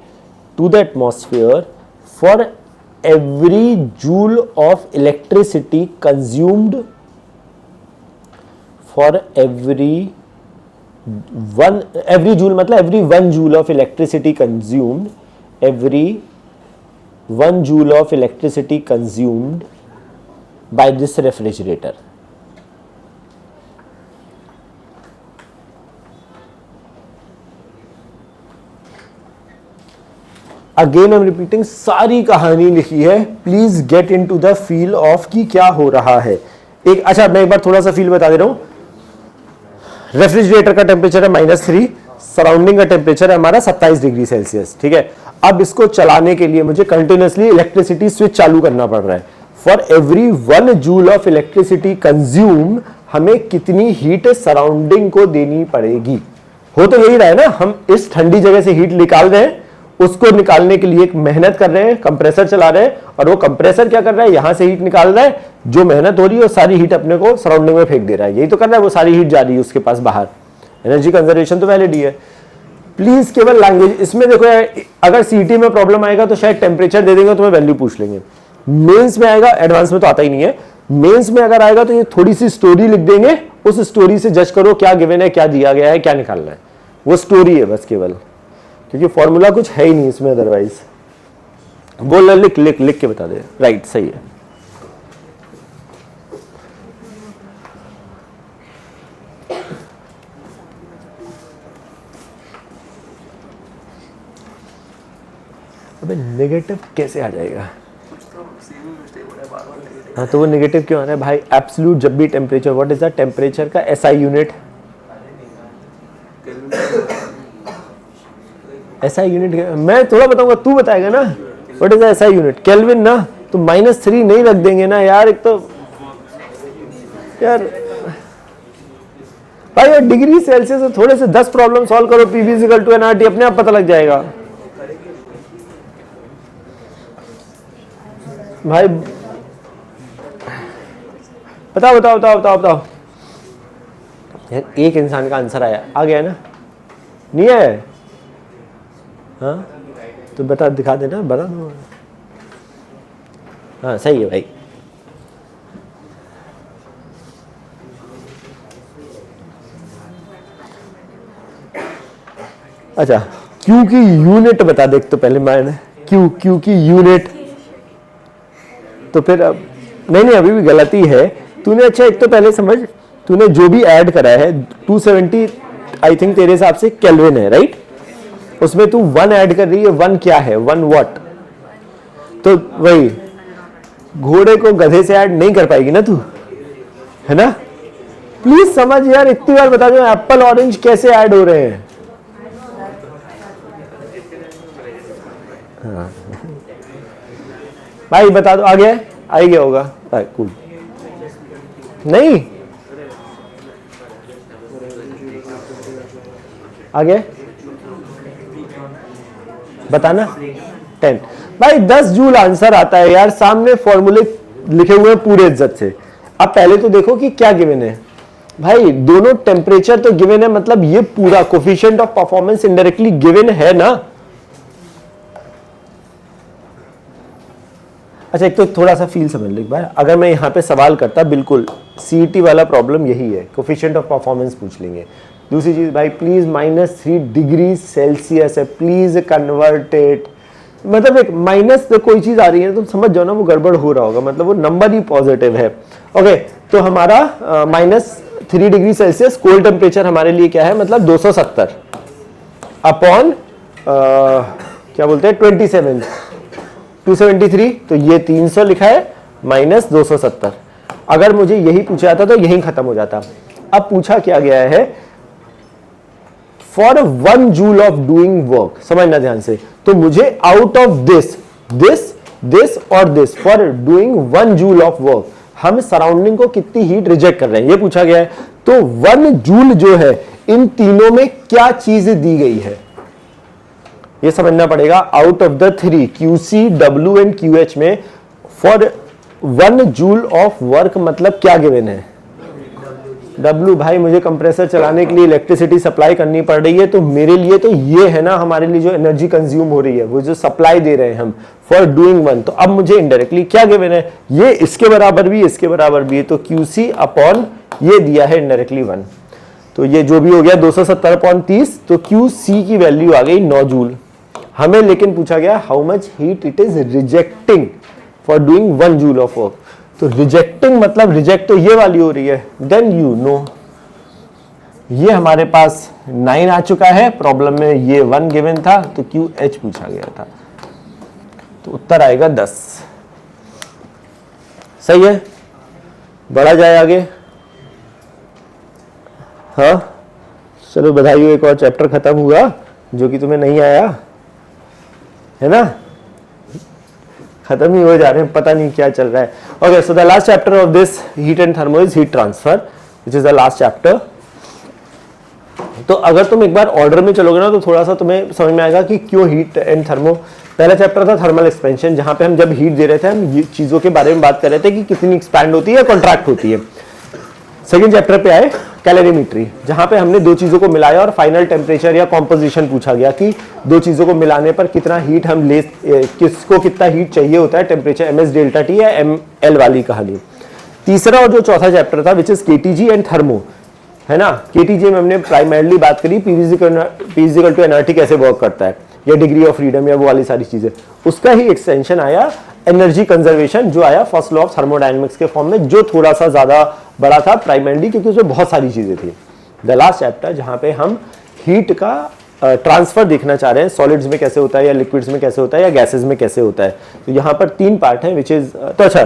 to the atmosphere for every joule of electricity consumed. For every joule मतलब every 1 joule of electricity consumed. Every 1 joule of electricity consumed by this refrigerator. Again I am repeating, सारी कहानी लिखी है, please get into the feel of कि क्या हो रहा है। अच्छा, मैं एक बार थोड़ा सा फील बता दे रहा हूं। रेफ्रिजरेटर का टेम्परेचर है -3, सराउंडिंग का टेम्परेचर है हमारा 27 डिग्री सेल्सियस, ठीक है। अब इसको चलाने के लिए मुझे कंटिन्यूअसली इलेक्ट्रिसिटी स्विच चालू करना पड़ रहा है। For every 1 joule of electricity consume, हमें कितनी हीट सराउंडिंग को देनी पड़ेगी। हो तो यही रहा है ना, हम इस ठंडी जगह से हीट निकाल रहे हैं, उसको निकालने के लिए एक मेहनत कर रहे हैं, कंप्रेसर चला रहे हैं, और वो कंप्रेसर क्या कर रहा है, यहां से हीट निकाल रहा है, जो मेहनत हो रही है वो सारी हीट अपने को सराउंडिंग में फेंक दे रहा है। यही तो कर रहा है, वो सारी हीट जा रही है उसके पास बाहर। एनर्जी कंजर्वेशन तो वैलिड ही है। प्लीज केवल लैंग्वेज इसमें देखो यार, अगर सीटी में प्रॉब्लम आएगा तो शायद टेम्परेचर दे देंगे, तुम्हें वैल्यू पूछ लेंगे। मेंस में आएगा, एडवांस में तो आता ही नहीं है। मेंस में अगर आएगा तो ये थोड़ी सी स्टोरी लिख देंगे, उस स्टोरी से जज करो क्या गिवन है, क्या दिया गया है, क्या निकालना है। वो स्टोरी है बस केवल, क्योंकि फॉर्मूला कुछ है ही नहीं इसमें अदरवाइज। बोल, लिख लिख लिख के बता दे। राइट, सही है। अबे नेगेटिव कैसे आ जाएगा? हाँ, तो वो नेगेटिव क्यों आ रहा है भाई? एब्सोल्यूट जब भी temperature, what is the temperature का एसआई यूनिट? एसआई यूनिट मैं थोड़ा बताऊंगा, तू बताएगा ना। What is the SI unit? Kelvin ना, तो -3 नहीं रख देंगे ना यार। एक तो यार भाई यार डिग्री सेल्सियस से थोड़े से 10 प्रॉब्लम सॉल्व करो, पीवी इक्वल टू एनआरटी, अपने आप पता लग जाएगा। भाई बताओ बताओ बताओ बताओ बताओ यार, एक इंसान का आंसर आ गया ना? नहीं है? हाँ तो बता, दिखा देना, बता दो। हाँ सही है भाई। अच्छा, क्यू की यूनिट बता दे तो पहले मैंने, क्यू की यूनिट। तो फिर अब नहीं अभी भी गलती है तूने। अच्छा एक तो पहले समझ, तूने जो भी ऐड करा है 270 आई थिंक तेरे हिसाब से केल्विन है, राइट? उसमें तू 1 ऐड कर रही है। 1 क्या है? 1 वॉट। तो वही घोड़े को गधे से ऐड नहीं कर पाएगी ना तू, है ना? प्लीज समझ यार, इतनी बार बता दो एप्पल ऑरेंज कैसे ऐड हो रहे हैं। हाँ भाई बता दो, आ गया होगा भाई, कूल। नहीं आगे बताना। 10 भाई 10 जूल आंसर आता है यार, सामने फॉर्मूले लिखे हुए हैं पूरे इज्जत से। अब पहले तो देखो कि क्या गिवन है भाई, दोनों टेम्परेचर तो गिवन है, मतलब ये पूरा coefficient of performance indirectly given है ना। अच्छा एक तो थोड़ा सा फील समझ लो भाई, अगर मैं यहाँ पे सवाल करता, बिल्कुल सीईटी वाला प्रॉब्लम यही है, कोफिशिएंट ऑफ परफॉर्मेंस पूछ लेंगे। दूसरी चीज भाई प्लीज -3 डिग्री सेल्सियस है, प्लीज कन्वर्ट इट। मतलब एक माइनस तो कोई चीज आ रही है तुम समझ जाओ ना वो गड़बड़ हो रहा होगा, मतलब वो नंबर ही पॉजिटिव है। ओके तो हमारा -3 डिग्री सेल्सियस कोल्ड टेम्परेचर हमारे लिए क्या है, मतलब 270 अपॉन क्या बोलते हैं 27 273, तो ये 300 लिखा है -270। अगर मुझे यही पूछा जाता तो यही खत्म हो जाता। अब पूछा क्या गया है, for 1 joule of doing work, समझना ध्यान से। तो मुझे आउट ऑफ दिस और this, for doing 1 joule of work, हम सराउंडिंग को कितनी हीट रिजेक्ट कर रहे हैं ये पूछा गया है। तो 1 जूल जो है इन तीनों में क्या चीज दी गई है ये समझना पड़ेगा। Out of the 3 QC, W and QH में फॉर 1 जूल ऑफ वर्क मतलब क्या गिवन है? W। भाई मुझे कंप्रेसर चलाने के लिए इलेक्ट्रिसिटी सप्लाई करनी पड़ रही है, तो मेरे लिए तो ये है ना हमारे लिए जो एनर्जी कंज्यूम हो रही है, वो जो सप्लाई दे रहे हैं हम फॉर डूइंग 1। तो अब मुझे इनडायरेक्टली क्या गिवन है, ये इसके बराबर भी इसके बराबर भी है, तो QC अपॉन ये दिया है इनडायरेक्टली 1। तो ये जो भी हो गया 270 अपॉन 30, तो QC की वैल्यू आ गई 9 जूल। हमें लेकिन पूछा गया how much heat it is rejecting for doing 1 joule of work. तो रिजेक्टिंग मतलब रिजेक्ट तो ये वाली हो रही है, देन यू नो ये हमारे पास 9 आ चुका है, प्रॉब्लम में ये 1 गिवन था तो QH पूछा गया था, तो उत्तर आएगा 10। सही है, बढ़ा जाए आगे। हाँ चलो बधाई हो, एक और चैप्टर खत्म हुआ जो कि तुम्हें नहीं आया है ना, खत्म ही हो जा रहे हैं, पता नहीं क्या चल रहा है। Okay so the last chapter of this heat and thermo is heat transfer, which is the last chapter. तो अगर तुम एक बार ऑर्डर में चलोगे ना तो थोड़ा सा तुम्हें समझ में आएगा कि क्यों हीट एंड थर्मो। पहला चैप्टर था थर्मल एक्सपेंशन, जहां पे हम जब हीट दे रहे थे हम ये चीजों के बारे में बात कर रहे थे कि कितनी एक्सपैंड होती है, कॉन्ट्रैक्ट होती है। सेकेंड चैप्टर पे आए कैलोरीमेट्री, जहां पे हमने दो चीजों को मिलाया और फाइनल टेम्परेचर या कॉम्पोजिशन पूछा गया कि दो चीजों को मिलाने पर कितना हीट हम ले, किसको कितना हीट चाहिए होता है, टेम्परेचर MS डेल्टा T या ML वाली कहानी। तीसरा और जो चौथा चैप्टर था which is KTG and thermo, है ना। KTG में हमने प्राइमरली बात करी P टू एनर्जी कैसे वर्क करता है, या डिग्री ऑफ फ्रीडम या वो वाली सारी चीजें। उसका ही एक्सटेंशन आया एनर्जी कंजर्वेशन, जो आया फर्स्ट लॉ ऑफ थर्मोडायनेमिक्स के फॉर्म में, जो थोड़ा सा ज्यादा बड़ा था प्राइमरली क्योंकि उसमें बहुत सारी चीजें थी। द लास्ट चैप्टर जहां पे हम हीट का ट्रांसफर देखना चाह रहे हैं, सॉलिड्स में कैसे होता है या लिक्विड्स में कैसे होता है या गैसेज में कैसे होता है। तो यहाँ पर 3 पार्ट है विच इज, तो अच्छा